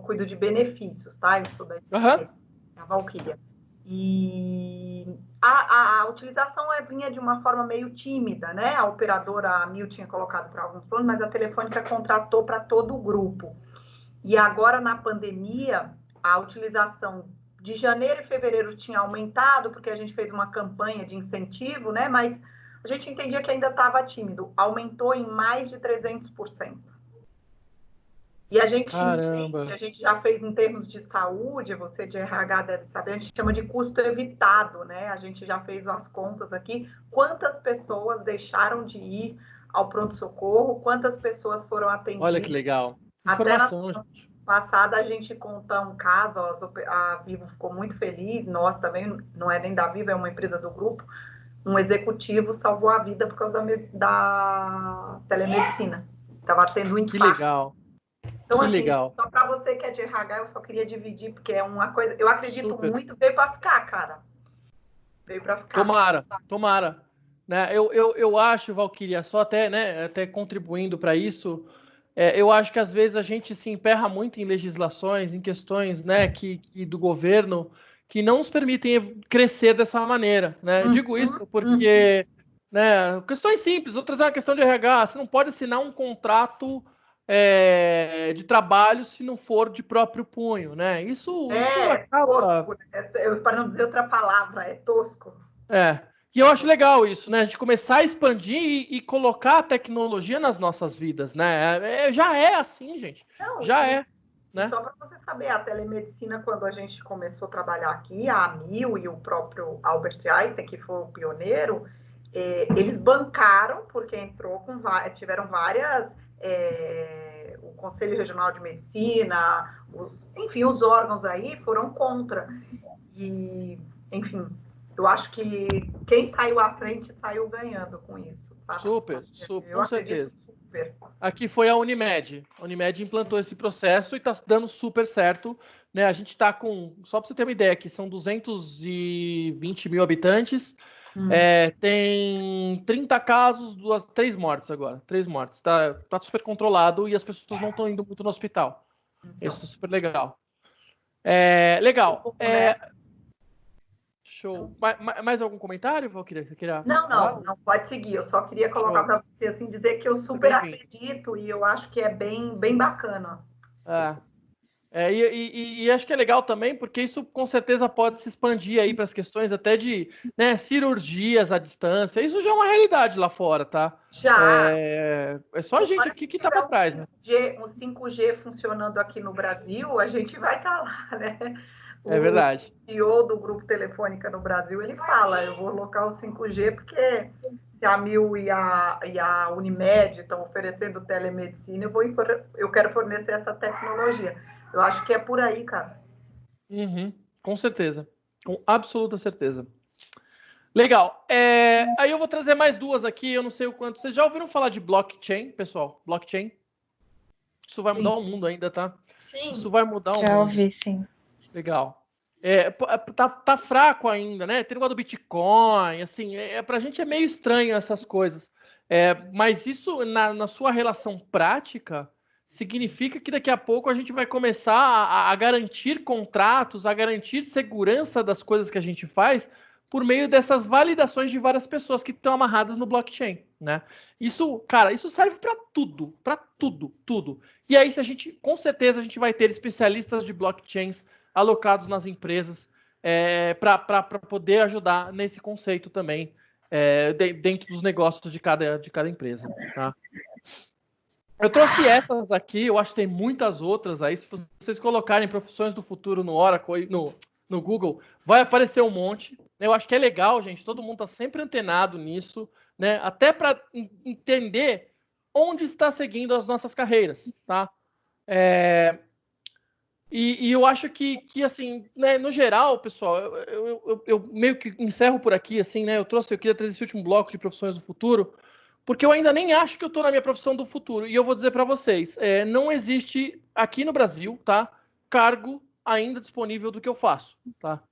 cuido de benefícios, tá? Eu sou da Valquíria. E a utilização vinha de uma forma meio tímida, né? A operadora, a Mil, tinha colocado para alguns planos, mas a Telefônica contratou para todo o grupo. E agora, na pandemia, a utilização de janeiro e fevereiro tinha aumentado, porque a gente fez uma campanha de incentivo, né? Mas a gente entendia que ainda estava tímido. Aumentou em mais de 300%. E a gente entende, a gente já fez em termos de saúde, você de RH deve saber, a gente chama de custo evitado, né? A gente já fez as contas aqui, quantas pessoas deixaram de ir ao pronto-socorro, quantas pessoas foram atendidas. Olha que legal. Informação, até na passada a gente conta um caso, a Vivo ficou muito feliz, nós também, não é nem da Vivo, é uma empresa do grupo, um executivo salvou a vida por causa da telemedicina. Estava tendo um impacto. Que legal. Então, que assim, legal. Só para você que é de RH, eu só queria dividir, porque é uma coisa, eu acredito muito, veio para ficar, cara. Veio para ficar. Tomara. Né? Eu acho, Valquíria, só até contribuindo para isso, eu acho que às vezes a gente se emperra muito em legislações, em questões, né, que do governo, que não nos permitem crescer dessa maneira, né? Eu digo isso porque, né, questões simples, vou trazer uma questão de RH, você não pode assinar um contrato de trabalho se não for de próprio punho, né? Isso acaba... tosco, para não dizer outra palavra, é tosco. E eu acho legal isso, né? A gente começar a expandir e colocar a tecnologia nas nossas vidas, né? Já é assim, gente. Né? Só para você saber, a telemedicina, quando a gente começou a trabalhar aqui, a Mil e o próprio Albert Einstein, que foi o pioneiro, eles bancaram, porque tiveram várias... o Conselho Regional de Medicina, enfim, os órgãos aí foram contra. E, enfim... Eu acho que quem saiu à frente saiu ganhando com isso. Tá? Super, com certeza. Aqui foi a Unimed. A Unimed implantou esse processo e está dando super certo. né? A gente está com, só para você ter uma ideia, aqui são 220 mil habitantes, tem 30 casos, 3 mortes agora, 3 mortes. Tá super controlado e as pessoas não estão indo muito no hospital. Isso é super legal. Legal. Show. Mais algum comentário, Valquíria? Você queria falar? Não, pode seguir. Eu só queria colocar para você, assim, dizer que eu super acredito e eu acho que é bem, bem bacana. E acho que é legal também, porque isso com certeza pode se expandir aí para as questões até de, né, cirurgias à distância. Isso já é uma realidade lá fora, tá? Já. É só a gente aqui que tá para trás, né? O 5G funcionando aqui no Brasil, a gente vai estar lá, né? É verdade. O CEO do Grupo Telefônica no Brasil, ele fala, eu vou alocar o 5G porque se a Mil e a Unimed estão oferecendo telemedicina, eu quero fornecer essa tecnologia. Eu acho que é por aí, cara. Com certeza. Com absoluta certeza. Legal. Aí eu vou trazer mais duas aqui, eu não sei o quanto. Vocês já ouviram falar de blockchain, pessoal? Blockchain? Isso vai mudar o mundo ainda, tá? Sim. Isso vai mudar o mundo. Já ouvi, sim. Legal. Tá fraco ainda, né? Tem o negócio do Bitcoin, assim, pra gente é meio estranho essas coisas. Mas isso, na sua relação prática, significa que daqui a pouco a gente vai começar a garantir contratos, a garantir segurança das coisas que a gente faz por meio dessas validações de várias pessoas que estão amarradas no blockchain, né? Isso, cara, isso serve para tudo. E aí, com certeza, a gente vai ter especialistas de blockchains alocados nas empresas para poder ajudar nesse conceito também dentro dos negócios de cada empresa, tá? Eu trouxe essas aqui, eu acho que tem muitas outras aí. Se vocês colocarem profissões do futuro no Oracle, no Google, vai aparecer um monte. Eu acho que é legal, gente. Todo mundo está sempre antenado nisso, né? Até para entender onde está seguindo as nossas carreiras, tá? E eu acho que assim, né, no geral, pessoal, eu meio que encerro por aqui, assim, né? Eu queria trazer esse último bloco de profissões do futuro, porque eu ainda nem acho que eu estou na minha profissão do futuro. E eu vou dizer para vocês, não existe aqui no Brasil, tá, cargo ainda disponível do que eu faço, tá?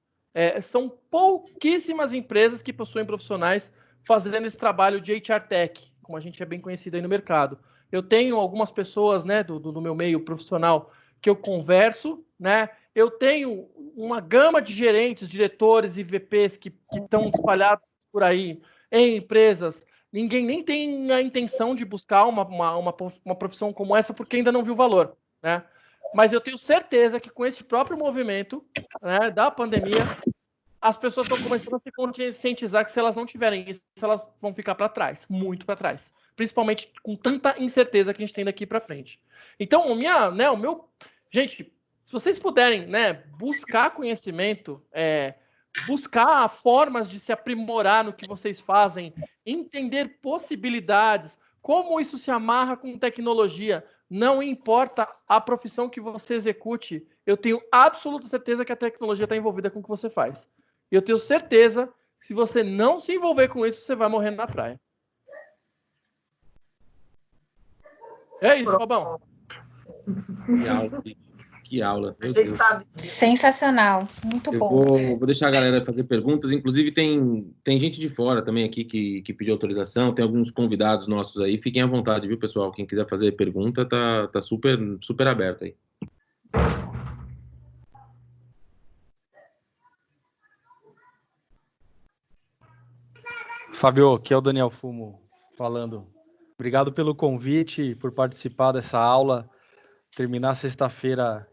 São pouquíssimas empresas que possuem profissionais fazendo esse trabalho de HR Tech, como a gente é bem conhecido aí no mercado. Eu tenho algumas pessoas, né, do meu meio profissional que eu converso, né? Eu tenho uma gama de gerentes, diretores e VPs que estão espalhados por aí em empresas. Ninguém nem tem a intenção de buscar uma profissão como essa porque ainda não viu valor, né? Mas eu tenho certeza que com esse próprio movimento, né, da pandemia, as pessoas estão começando a se conscientizar que se elas não tiverem isso, elas vão ficar para trás, muito para trás. Principalmente com tanta incerteza que a gente tem daqui para frente. Então, gente, se vocês puderem, né, buscar conhecimento, buscar formas de se aprimorar no que vocês fazem, entender possibilidades, como isso se amarra com tecnologia, não importa a profissão que você execute, eu tenho absoluta certeza que a tecnologia está envolvida com o que você faz. Eu tenho certeza que se você não se envolver com isso, você vai morrer na praia. É isso, Fabão. Que aula. A gente sabe. Sensacional, muito bom. Vou deixar a galera fazer perguntas. Inclusive, tem gente de fora também aqui que pediu autorização. Tem alguns convidados nossos aí. Fiquem à vontade, viu, pessoal? Quem quiser fazer pergunta, tá super, super aberto aí. Fábio, aqui é o Daniel Fumo falando. Obrigado pelo convite, por participar dessa aula. Terminar sexta-feira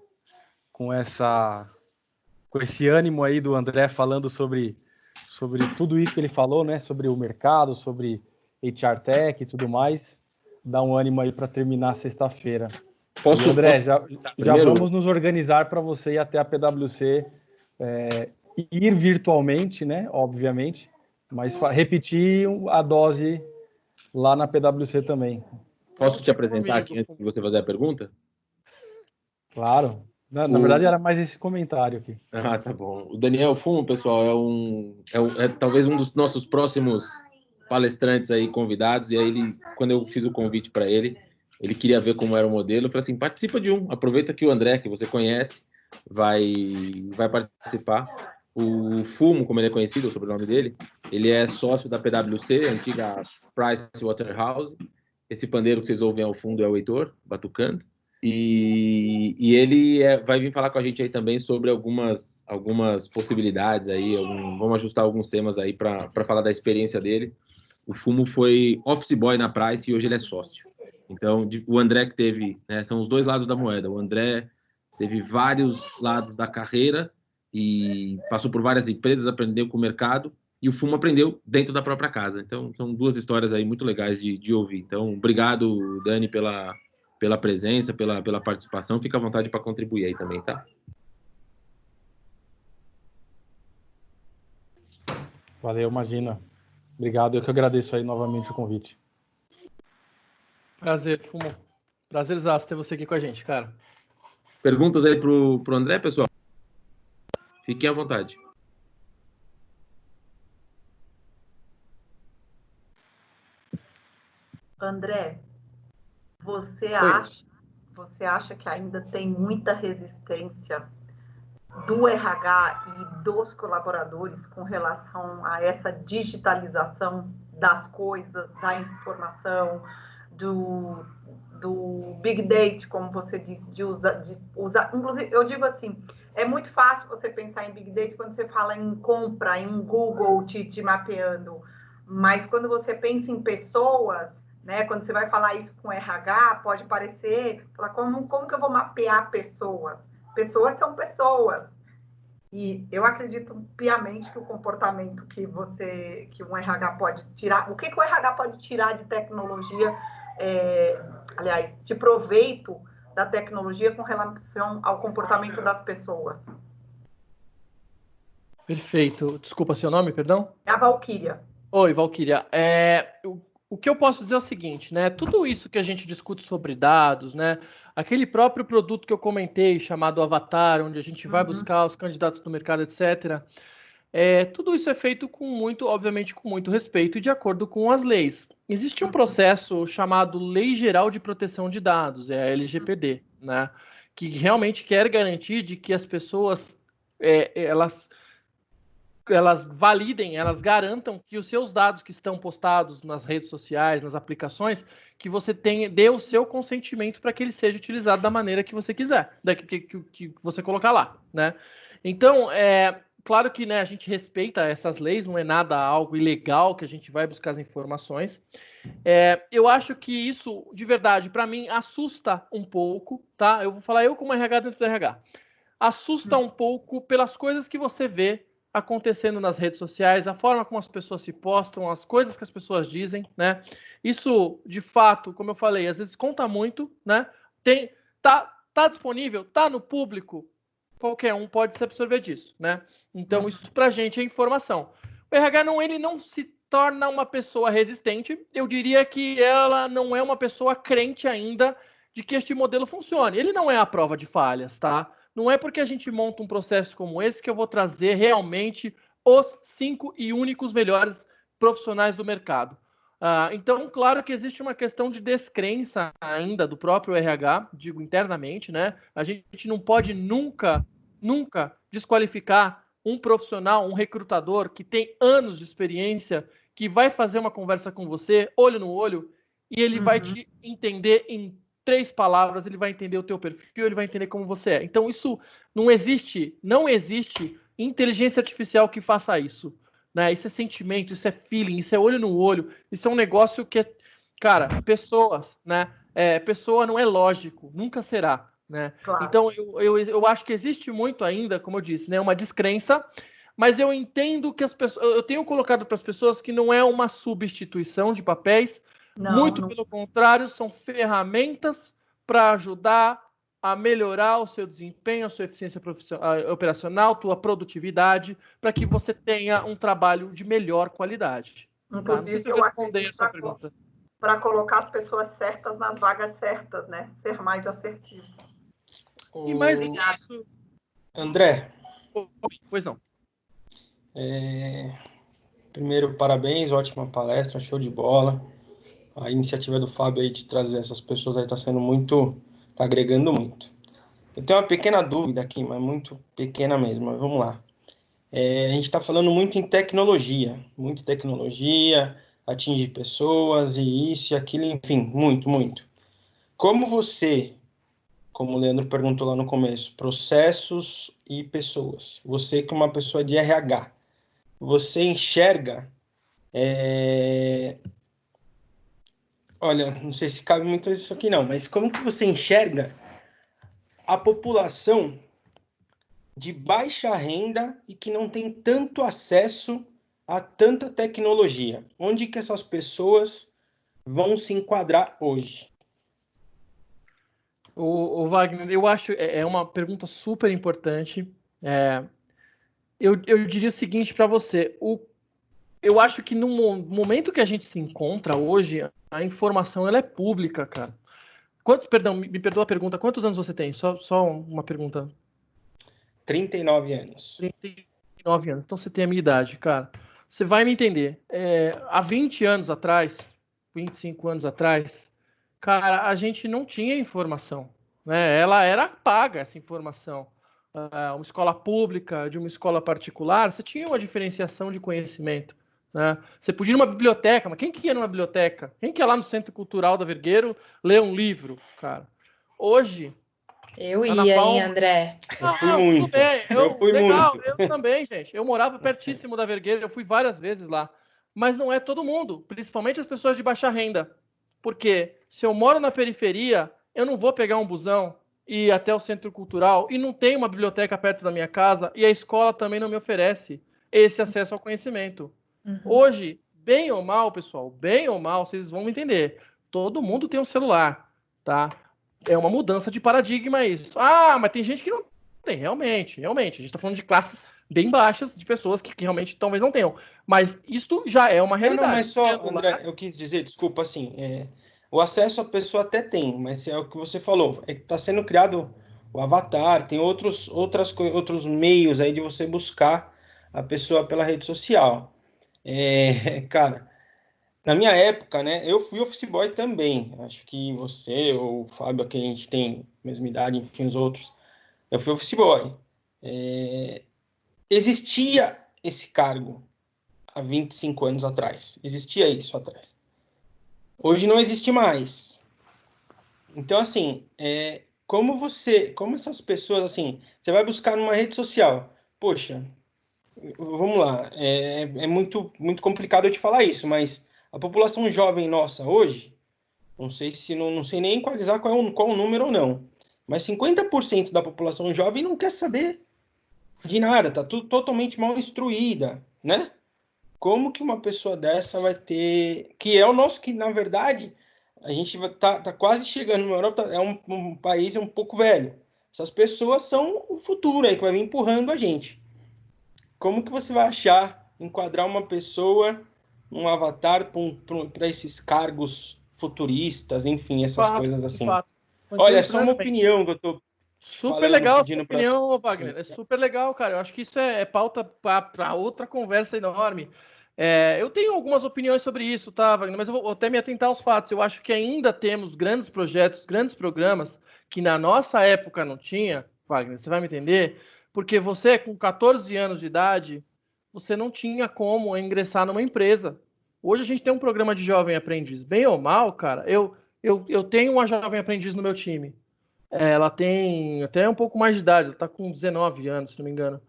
com esse ânimo aí do André falando sobre tudo isso que ele falou, né? Sobre o mercado, sobre HR Tech e tudo mais. Dá um ânimo aí para terminar sexta-feira. André, já vamos nos organizar para você ir até a PwC, ir virtualmente, né? Obviamente, mas repetir a dose lá na PwC também. Posso te apresentar aqui antes de você fazer a pergunta? Claro. Na verdade, era mais esse comentário aqui. Ah, tá bom. O Daniel Fumo, pessoal, é talvez um dos nossos próximos palestrantes aí, convidados, e aí quando eu fiz o convite para ele queria ver como era o modelo, eu falei assim, participa de um, aproveita que o André, que você conhece, vai participar. O Fumo, como ele é conhecido, o sobrenome dele, ele é sócio da PwC, antiga Pricewaterhouse. Esse pandeiro que vocês ouvem ao fundo é o Heitor, batucando. E ele vai vir falar com a gente aí também sobre algumas possibilidades aí, vamos ajustar alguns temas aí para falar da experiência dele. O Fumo foi office boy na Price e hoje ele é sócio. Então, o André que teve, né, são os dois lados da moeda. O André teve vários lados da carreira e passou por várias empresas, aprendeu com o mercado, e o Fumo aprendeu dentro da própria casa. Então, são duas histórias aí muito legais de ouvir. Então, obrigado, Dani, pela presença, pela participação. Fica à vontade para contribuir aí também, tá? Valeu, imagina. Obrigado, eu que agradeço aí novamente o convite. Prazer, Fumo. Prazerzaço ter você aqui com a gente, cara. Perguntas aí pro André, pessoal? Fiquem à vontade. André, você acha que ainda tem muita resistência do RH e dos colaboradores com relação a essa digitalização das coisas, da informação, do Big Data, como você disse, de usar, inclusive, eu digo assim, é muito fácil você pensar em Big Data quando você fala em compra, em um Google te mapeando, mas quando você pensa em pessoas, né, quando você vai falar isso com RH, pode parecer, como que eu vou mapear pessoas? Pessoas são pessoas. E eu acredito piamente que o comportamento que um RH pode tirar, o que o RH pode tirar de tecnologia, aliás, de proveito da tecnologia com relação ao comportamento das pessoas. Perfeito. Desculpa, seu nome, perdão? É a Valquíria. Oi, Valquíria. O que eu posso dizer é o seguinte, né? Tudo isso que a gente discute sobre dados, né? Aquele próprio produto que eu comentei, chamado Avatar, onde a gente vai buscar os candidatos do mercado, etc. Tudo isso é feito obviamente, com muito respeito e de acordo com as leis. Existe um processo chamado Lei Geral de Proteção de Dados, a LGPD, né? Que realmente quer garantir de que as pessoas elas validem, elas garantam que os seus dados que estão postados nas redes sociais, nas aplicações, que você dê o seu consentimento para que ele seja utilizado da maneira que você quiser, que você colocar lá, né? Então, claro que, né, a gente respeita essas leis, não é nada algo ilegal que a gente vai buscar as informações. Eu acho que isso, de verdade, para mim, assusta um pouco, tá? Eu vou falar eu como RH dentro do RH. Assusta um pouco pelas coisas que você vê acontecendo nas redes sociais, a forma como as pessoas se postam, as coisas que as pessoas dizem, né? Isso, de fato, como eu falei, às vezes conta muito, né? Tá disponível, tá no público, qualquer um pode se absorver disso, né? Então, isso pra gente é informação. O RH ele não se torna uma pessoa resistente, eu diria que ela não é uma pessoa crente ainda de que este modelo funcione. Ele não é a prova de falhas, tá? Não é porque a gente monta um processo como esse que eu vou trazer realmente os 5 e únicos melhores profissionais do mercado. Então, claro que existe uma questão de descrença ainda do próprio RH, digo internamente, né? A gente não pode nunca desqualificar um profissional, um recrutador que tem anos de experiência, que vai fazer uma conversa com você, olho no olho, e ele vai te entender em 3 palavras, ele vai entender o teu perfil, ele vai entender como você é. Então, isso não existe inteligência artificial que faça isso, né? Isso é sentimento, isso é feeling, isso é olho no olho, isso é um negócio que cara, pessoas, né? Pessoa não é lógico, nunca será, né? Claro. Então, eu acho que existe muito ainda, como eu disse, né, uma descrença, mas eu entendo que eu tenho colocado para as pessoas que não é uma substituição de papéis, muito pelo contrário, são ferramentas para ajudar a melhorar o seu desempenho, a sua eficiência operacional, tua produtividade, para que você tenha um trabalho de melhor qualidade. Inclusive, não sei se eu respondi a sua pergunta. Para colocar as pessoas certas nas vagas certas, né? Ser mais assertivo. E mais isso... André. Pois não. Primeiro, parabéns, ótima palestra, show de bola. A iniciativa do Fábio aí de trazer essas pessoas aí está agregando muito. Eu tenho uma pequena dúvida aqui, mas muito pequena mesmo, mas vamos lá. A gente está falando muito em tecnologia, atingir pessoas e isso e aquilo, enfim, muito, muito. Como você, como o Leandro perguntou lá no começo, processos e pessoas, você que é uma pessoa de RH, você enxerga, olha, não sei se cabe muito isso aqui não, mas como que você enxerga a população de baixa renda e que não tem tanto acesso a tanta tecnologia? Onde que essas pessoas vão se enquadrar hoje? O Wagner, eu acho é uma pergunta super importante. Eu diria o seguinte para você: eu acho que no momento que a gente se encontra hoje, a informação ela é pública, cara. Perdão, me perdoa a pergunta. Quantos anos você tem? Só uma pergunta. 39 anos. 39 anos. Então você tem a minha idade, cara. Você vai me entender. Há 20 anos atrás, 25 anos atrás, cara, a gente não tinha informação, né? Ela era paga, essa informação. Uma escola pública de uma escola particular, você tinha uma diferenciação de conhecimento, né? Você podia ir numa biblioteca, mas quem que ia numa biblioteca? Quem que ia lá no Centro Cultural da Vergueiro ler um livro, cara? Hoje, Eu tá na ia, hein, palma. André? Eu fui muito. Bem. Eu fui Legal, muito. eu também, gente. Eu morava pertíssimo da Vergueira, eu fui várias vezes lá. Mas não é todo mundo, principalmente as pessoas de baixa renda. Porque se eu moro na periferia, eu não vou pegar um busão e ir até o centro cultural e não tem uma biblioteca perto da minha casa e a escola também não me oferece esse acesso ao conhecimento. Hoje, bem ou mal, pessoal, bem ou mal, vocês vão entender. Todo mundo tem um celular, tá? É uma mudança de paradigma isso. Ah, mas tem gente que não tem, realmente. A gente está falando de classes bem baixas, de pessoas que realmente talvez não tenham. Mas isto já é uma realidade. Não, mas só, André, eu quis dizer, desculpa, assim, o acesso a pessoa até tem, mas é o que você falou, é que está sendo criado o avatar, tem outros meios aí de você buscar a pessoa pela rede social. Cara, na minha época, né, eu fui office boy também, acho que você ou o Fábio, aqui a gente tem a mesma idade, enfim, os outros, eu fui office boy. Existia esse cargo há 25 anos atrás, existia isso atrás. Hoje não existe mais. Então, assim, como essas pessoas, assim, você vai buscar numa rede social, poxa, vamos lá, é muito, muito complicado eu te falar isso, mas a população jovem nossa hoje, não sei nem equalizar qual o número ou não, mas 50% da população jovem não quer saber de nada, tá tudo totalmente mal instruída, né? Como que uma pessoa dessa vai ter, que é o nosso, que na verdade a gente tá quase chegando na Europa, é um país um pouco velho. Essas pessoas são o futuro aí que vai vir empurrando a gente. Como que você vai achar enquadrar uma pessoa, um avatar para esses cargos futuristas, enfim, essas coisas assim? Olha, é só uma opinião que eu tô super legal pedindo a opinião, Wagner. É super legal, cara. Eu acho que isso é pauta para outra conversa enorme. Eu tenho algumas opiniões sobre isso, tá, Wagner? Mas eu vou até me atentar aos fatos. Eu acho que ainda temos grandes projetos, grandes programas que na nossa época não tinha, Wagner. Você vai me entender? Porque você, com 14 anos de idade, você não tinha como ingressar numa empresa. Hoje a gente tem um programa de jovem aprendiz. Bem ou mal, cara, eu tenho uma jovem aprendiz no meu time. Ela tem até um pouco mais de idade, ela está com 19 anos, se não me engano.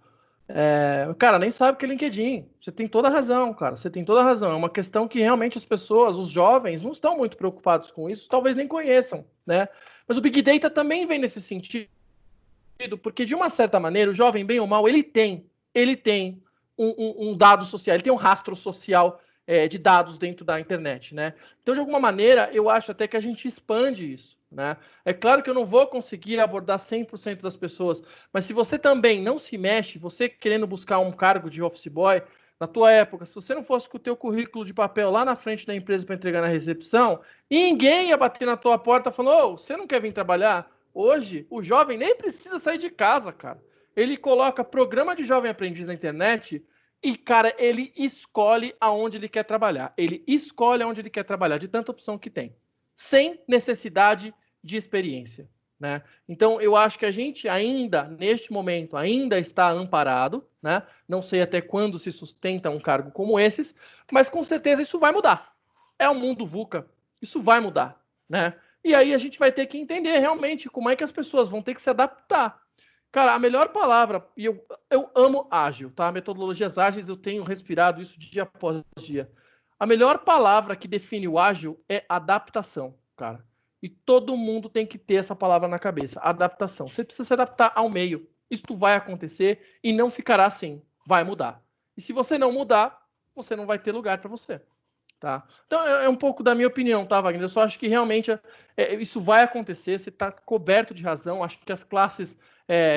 Cara, nem sabe o que é LinkedIn. Você tem toda a razão, cara. Você tem toda a razão. É uma questão que realmente as pessoas, os jovens, não estão muito preocupados com isso, talvez nem conheçam, né? Mas o Big Data também vem nesse sentido, porque de uma certa maneira, o jovem, bem ou mal, ele tem um dado social, ele tem um rastro social de dados dentro da internet, né? Então, de alguma maneira, eu acho até que a gente expande isso, né? É claro que eu não vou conseguir abordar 100% das pessoas, mas se você também não se mexe, você querendo buscar um cargo de office boy, na tua época, se você não fosse com o teu currículo de papel lá na frente da empresa para entregar na recepção, ninguém ia bater na tua porta falando, você não quer vir trabalhar? Hoje, o jovem nem precisa sair de casa, cara. Ele coloca programa de jovem aprendiz na internet e, cara, ele escolhe aonde ele quer trabalhar. Ele escolhe aonde ele quer trabalhar, de tanta opção que tem. Sem necessidade de experiência. né? Então, eu acho que a gente ainda, neste momento, ainda está amparado, né? Não sei até quando se sustenta um cargo como esses, mas com certeza isso vai mudar. É o mundo VUCA, isso vai mudar, né? E aí a gente vai ter que entender realmente como é que as pessoas vão ter que se adaptar. Cara, a melhor palavra, e eu amo ágil, tá? Metodologias ágeis, eu tenho respirado isso dia após dia. A melhor palavra que define o ágil é adaptação, cara. E todo mundo tem que ter essa palavra na cabeça, adaptação. Você precisa se adaptar ao meio. Isso vai acontecer e não ficará assim. Vai mudar. E se você não mudar, você não vai ter lugar para você. Tá? Então, é um pouco da minha opinião, tá, Wagner? Eu só acho que realmente isso vai acontecer. Você está coberto de razão. Acho que as classes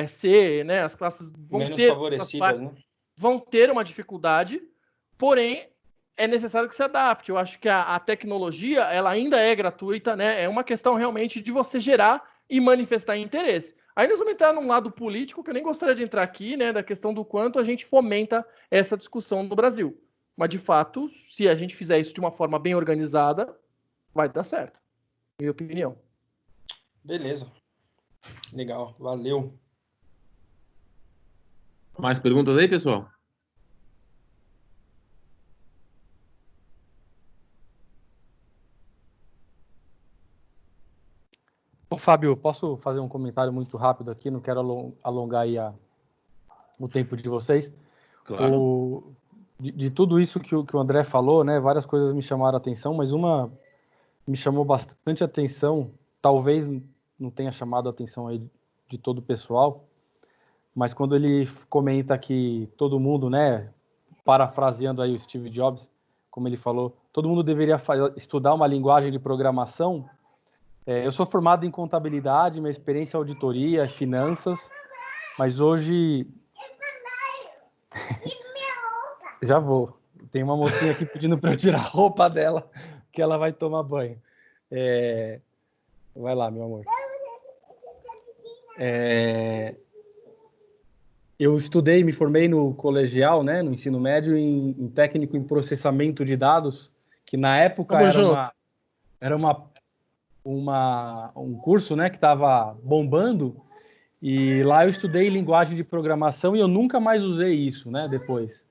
C, né, as classes vão menos ter, favorecidas, né? vão ter uma dificuldade, porém, é necessário que se adapte. Eu acho que a tecnologia, ela ainda é gratuita, né? É uma questão realmente de você gerar e manifestar interesse. Aí nós vamos entrar num lado político, que eu nem gostaria de entrar aqui, né? Da questão do quanto a gente fomenta essa discussão no Brasil. Mas, de fato, se a gente fizer isso de uma forma bem organizada, vai dar certo. Minha opinião. Beleza. Legal, valeu. Mais perguntas aí, pessoal? Ô, Fábio, posso fazer um comentário muito rápido aqui? Não quero alongar aí o tempo de vocês. Claro. De tudo isso que o André falou, né, várias coisas me chamaram a atenção, mas uma me chamou bastante atenção, talvez não tenha chamado a atenção aí de todo o pessoal, mas quando ele comenta que todo mundo, né, parafraseando aí o Steve Jobs, como ele falou, todo mundo deveria estudar uma linguagem de programação. Eu sou formado em contabilidade, minha experiência é auditoria, finanças, mas hoje... Já vou. Tem uma mocinha aqui pedindo para eu tirar a roupa dela, que ela vai tomar banho. Vai lá, meu amor. Eu estudei, me formei no colegial, né, no ensino médio, em técnico em processamento de dados, que na época era um curso, né, que estava bombando, e lá eu estudei linguagem de programação e eu nunca mais usei isso, né, depois.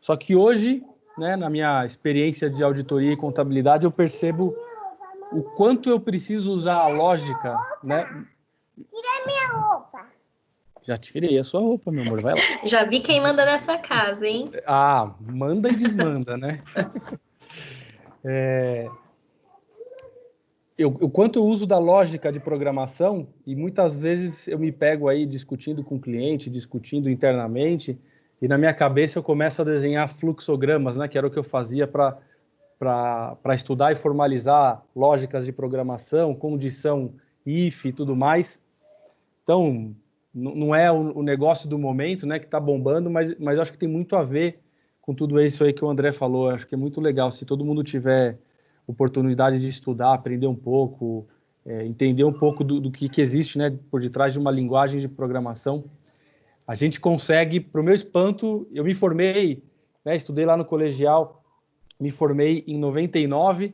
Só que hoje, né, na minha experiência de auditoria e contabilidade, eu percebo o quanto eu preciso usar a lógica, né? Tira minha roupa. Já tirei a sua roupa, meu amor, vai lá. Já vi quem manda nessa casa, hein? Ah, manda e desmanda, né? O quanto eu uso da lógica de programação, e muitas vezes eu me pego aí discutindo com o cliente, discutindo internamente, e na minha cabeça eu começo a desenhar fluxogramas, né, que era o que eu fazia para estudar e formalizar lógicas de programação, condição if e tudo mais. Então, não é o negócio do momento, né, que está bombando, mas eu acho que tem muito a ver com tudo isso aí que o André falou. Eu acho que é muito legal se todo mundo tiver oportunidade de estudar, aprender um pouco, entender um pouco do que existe, né, por detrás de uma linguagem de programação. A gente consegue, para o meu espanto, eu me formei, né, estudei lá no colegial, me formei em 99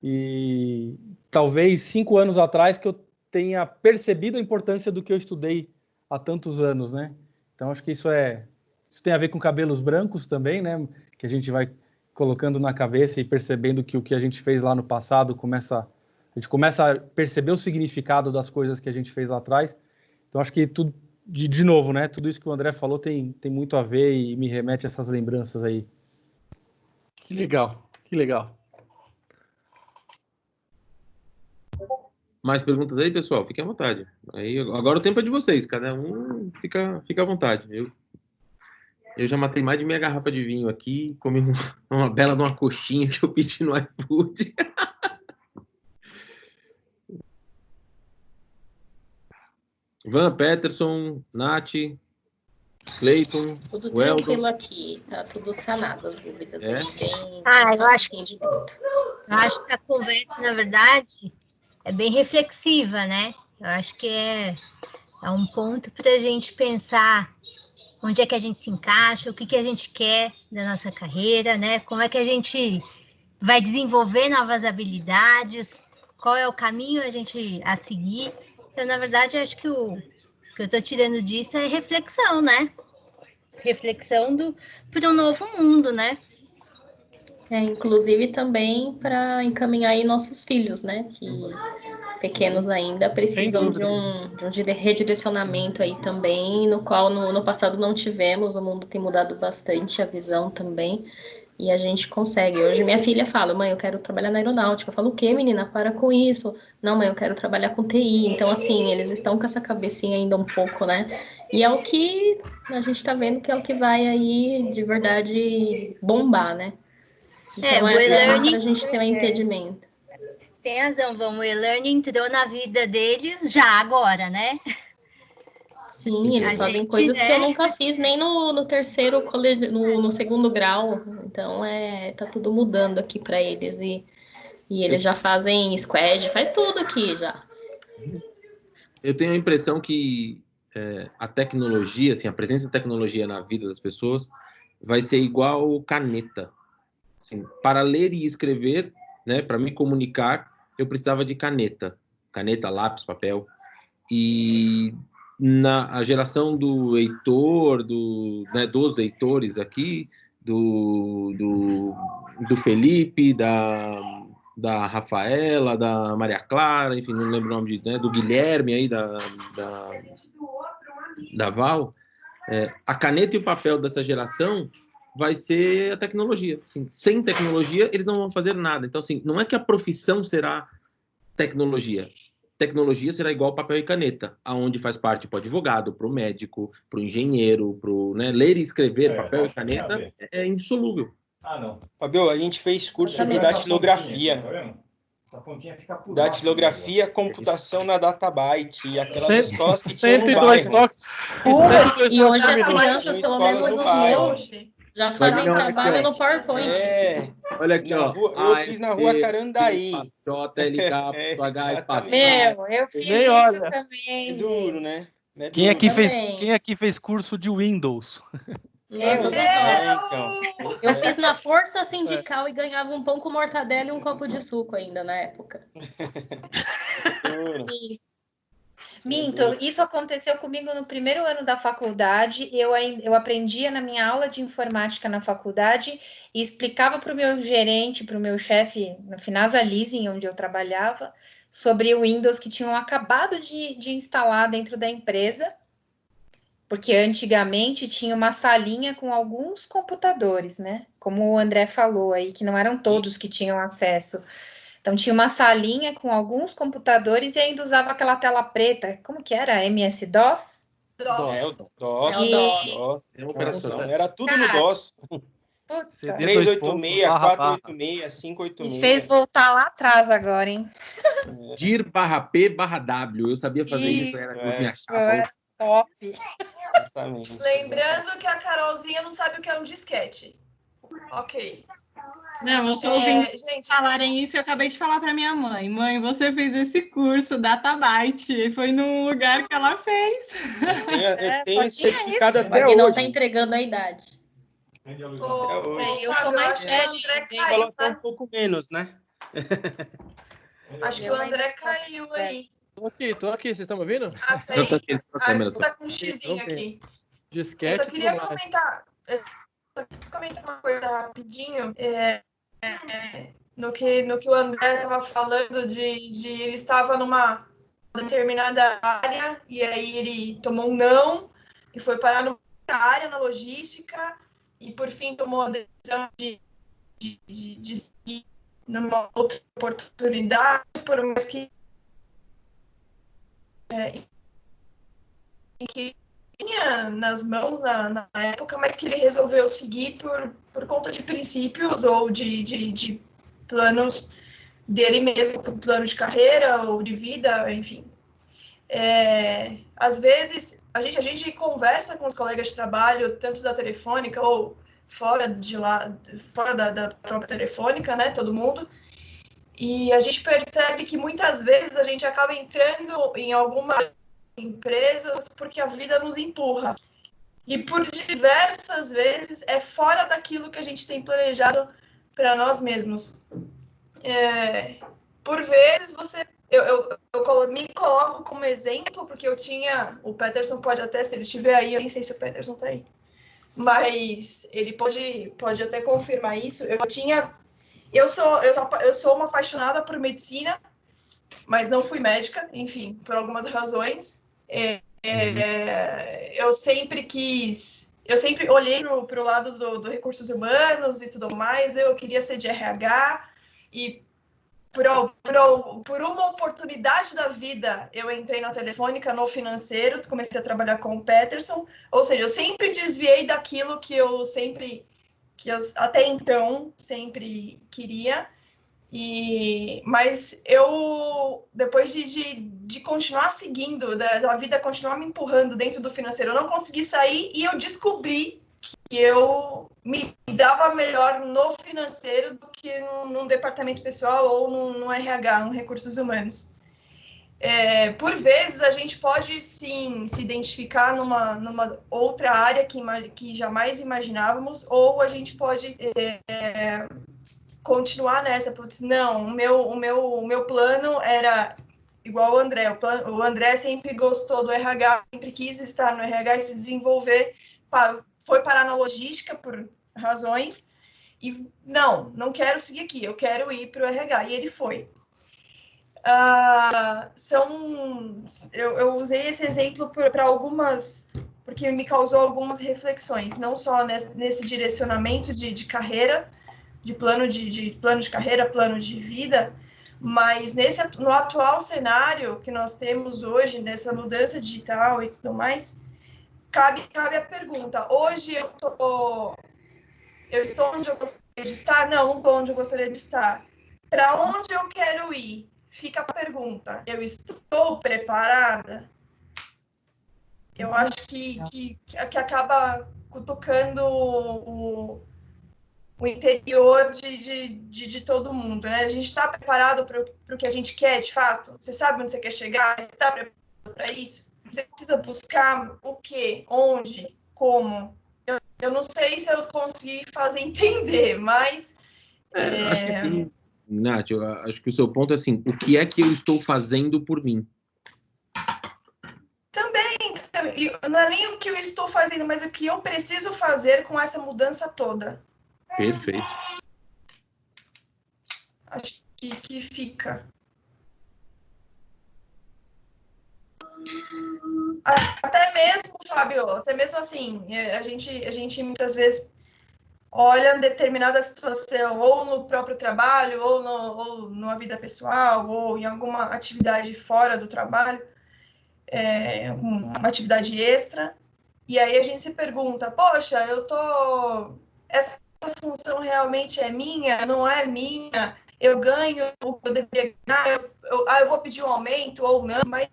e talvez 5 anos atrás que eu tenha percebido a importância do que eu estudei há tantos anos, né? Então, acho que isso tem a ver com cabelos brancos também, né? Que a gente vai colocando na cabeça e percebendo que o que a gente fez lá no passado a gente começa a perceber o significado das coisas que a gente fez lá atrás. Então, acho que tudo, de novo, né? Tudo isso que o André falou tem muito a ver e me remete a essas lembranças aí. Que legal, que legal. Mais perguntas aí, pessoal? Fiquem à vontade. Aí, agora o tempo é de vocês, cada um fica à vontade. Eu já matei mais de meia garrafa de vinho aqui, comi uma bela de uma coxinha que eu pedi no iFood. Van, Peterson, Nath, Cleiton, Tudo Weldon. tranquilo aqui, tá tudo sanado as dúvidas aí, bem Eu acho entendimento. Eu acho que a conversa, na verdade, é bem reflexiva, né? Eu acho que é um ponto para a gente pensar onde é que a gente se encaixa, o que a gente quer da nossa carreira, né? Como é que a gente vai desenvolver novas habilidades, qual é o caminho a seguir. Então, na verdade, eu acho que o que eu estou tirando disso é reflexão, né? Reflexão para um novo mundo, né? Inclusive também para encaminhar aí nossos filhos, né? Que pequenos ainda precisam de um redirecionamento aí também, no qual no passado não tivemos. O mundo tem mudado bastante, a visão também, e a gente consegue. Hoje minha filha fala: mãe, eu quero trabalhar na aeronáutica. Eu falo: o quê, menina? Para com isso. Não, mãe, eu quero trabalhar com TI. Então, assim, eles estão com essa cabecinha ainda um pouco, né? E é o que a gente está vendo que é o que vai aí, de verdade, bombar, né? Então, o e-learning... para a gente ter um entendimento. Tem razão, o e-learning entrou na vida deles já agora, né? Sim, eles fazem coisas que eu nunca fiz nem no terceiro colégio, no segundo grau. Então, tá tudo mudando aqui para eles. E eles já fazem squad, faz tudo aqui já. Eu tenho a impressão que a tecnologia, assim, a presença da tecnologia na vida das pessoas vai ser igual caneta. Assim, para ler e escrever, né, para me comunicar, eu precisava de caneta, lápis, papel. E a geração do Heitor, dos Heitores aqui, do Felipe, da Rafaela, da Maria Clara, enfim, não lembro o nome do Guilherme aí, da Val, a caneta e o papel dessa geração vai ser a tecnologia. Assim, sem tecnologia, eles não vão fazer nada. Então, assim, não é que a profissão será tecnologia. Tecnologia será igual papel e caneta, aonde faz parte para o advogado, para o médico, para o engenheiro, ler e escrever, papel e caneta é indissolúvel. Não. Fabio, a gente fez curso de datilografia. Datilografia, computação na Databyte, e aquelas escolas que tinham no bairro. E hoje as crianças, pelo menos os meus, já fazem trabalho no PowerPoint. Olha aqui, ó. Eu fiz na rua Carandaí. Meu, eu fiz isso também. É duro, né? Quem aqui fez curso de Windows? Eu fiz na força sindical e ganhava um pão com mortadela e um copo de suco ainda na época. Minto, isso aconteceu comigo no primeiro ano da faculdade. Eu aprendia na minha aula de informática na faculdade e explicava para o meu gerente, para o meu chefe na Finasa Leasing, onde eu trabalhava, sobre o Windows que tinham acabado de instalar dentro da empresa, porque antigamente tinha uma salinha com alguns computadores, né? Como o André falou aí, que não eram todos que tinham acesso. Então, tinha uma salinha com alguns computadores e ainda usava aquela tela preta. Como que era? MS-DOS? DOS. Era tudo no DOS. 386, 486, 586. Me fez voltar lá atrás agora, hein? dir/p/w. Eu sabia fazer isso. Era top. Exatamente. Lembrando que a Carolzinha não sabe o que é um disquete. Ok. Não, eu tô ouvindo falarem isso e eu acabei de falar para minha mãe. Mãe, você fez esse curso, Databyte, e foi num lugar que ela fez. Eu tenho certificado até hoje. hoje. Não está entregando a idade. Eu sou mais velha. Colocar um pouco menos, né? Acho que o André caiu aí. Tô aqui, vocês estão me ouvindo? Tá com um xizinho aqui. Disquete. Eu só queria comentar uma coisa rapidinho. No que o André estava falando de ele estava numa determinada área e aí ele tomou um não e foi parar numa área na logística e por fim tomou a decisão de seguir numa outra oportunidade, por mais que que tinha nas mãos na época, mas que ele resolveu seguir por conta de princípios ou de planos dele mesmo, plano de carreira ou de vida, enfim. Às vezes, a gente conversa com os colegas de trabalho, tanto da Telefônica ou fora da própria Telefônica, né, todo mundo, e a gente percebe que muitas vezes a gente acaba entrando em algumas empresas porque a vida nos empurra. E por diversas vezes é fora daquilo que a gente tem planejado para nós mesmos. Por vezes você me coloco como exemplo, porque eu tinha, o Peterson pode até, se ele estiver aí, eu nem sei se o Peterson tá aí, mas ele pode até confirmar isso. Eu sou uma apaixonada por medicina, mas não fui médica, enfim, por algumas razões. Eu sempre olhei para o lado do recursos humanos e tudo mais, eu queria ser de RH, e por uma oportunidade da vida, eu entrei na Telefônica, no financeiro, comecei a trabalhar com o Peterson, ou seja, eu sempre desviei daquilo que eu até então sempre queria, mas eu, depois de continuar seguindo, da vida continuar me empurrando dentro do financeiro, eu não consegui sair, e eu descobri que eu me dava melhor no financeiro do que num departamento pessoal ou no RH, no recursos humanos. Por vezes, a gente pode, sim, se identificar numa outra área que jamais imaginávamos, ou a gente pode continuar nessa. Não, o meu plano era igual o André. O André sempre gostou do RH, sempre quis estar no RH e se desenvolver. Foi parar na logística por razões, e não quero seguir aqui, eu quero ir para o RH, e ele foi. Eu usei esse exemplo para algumas, porque me causou algumas reflexões, não só nesse direcionamento de carreira, de plano de carreira, plano de vida, mas no atual cenário que nós temos hoje, nessa mudança digital e tudo mais, cabe a pergunta: hoje eu estou onde eu gostaria de estar? Não estou onde eu gostaria de estar. Para onde eu quero ir? Fica a pergunta: eu estou preparada? Eu acho que acaba cutucando o interior de todo mundo, né? A gente está preparado para o que a gente quer, de fato? Você sabe onde você quer chegar? Você está preparado para isso? Você precisa buscar o quê? Onde? Como? Eu não sei se eu consegui fazer entender, mas... Acho que sim, Nath, eu acho que o seu ponto é assim: o que é que eu estou fazendo por mim? Também, não é nem o que eu estou fazendo, mas o que eu preciso fazer com essa mudança toda. Perfeito. Acho que fica. Até mesmo, Fábio, assim, a gente muitas vezes olha determinada situação, ou no próprio trabalho, ou numa vida pessoal, ou em alguma atividade fora do trabalho, uma atividade extra, e aí a gente se pergunta: poxa, essa função realmente é minha? Não é minha? Eu ganho o que eu deveria ganhar? Eu vou pedir um aumento ou não? Mas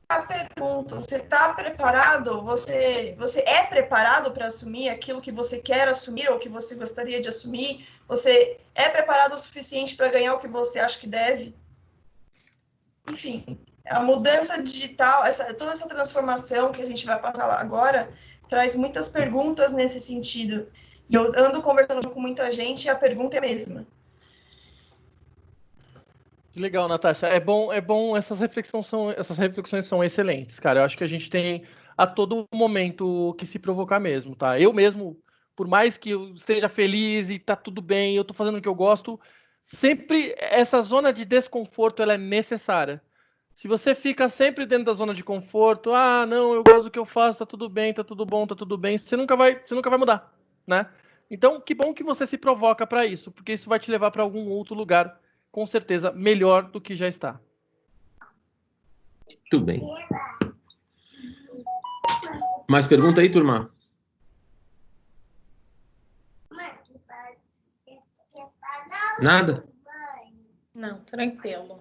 a pergunta: você está preparado? Você é preparado para assumir aquilo que você quer assumir ou que você gostaria de assumir? Você é preparado o suficiente para ganhar o que você acha que deve? Enfim, a mudança digital, toda essa transformação que a gente vai passar agora, traz muitas perguntas nesse sentido. E eu ando conversando com muita gente e a pergunta é a mesma. Que legal, Natasha. É bom, essas reflexões são excelentes, cara. Eu acho que a gente tem a todo momento que se provocar mesmo, tá? Eu mesmo, por mais que eu esteja feliz e tá tudo bem, eu tô fazendo o que eu gosto, sempre essa zona de desconforto, ela é necessária. Se você fica sempre dentro da zona de conforto, não, eu gosto do que eu faço, tá tudo bem, tá tudo bom, tá tudo bem, você nunca vai mudar, né? Então, que bom que você se provoca para isso, porque isso vai te levar para algum outro lugar, com certeza, melhor do que já está. Tudo bem. Mais pergunta aí, turma? Nada? Não, tranquilo.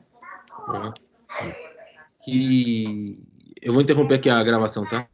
E eu vou interromper aqui a gravação, tá?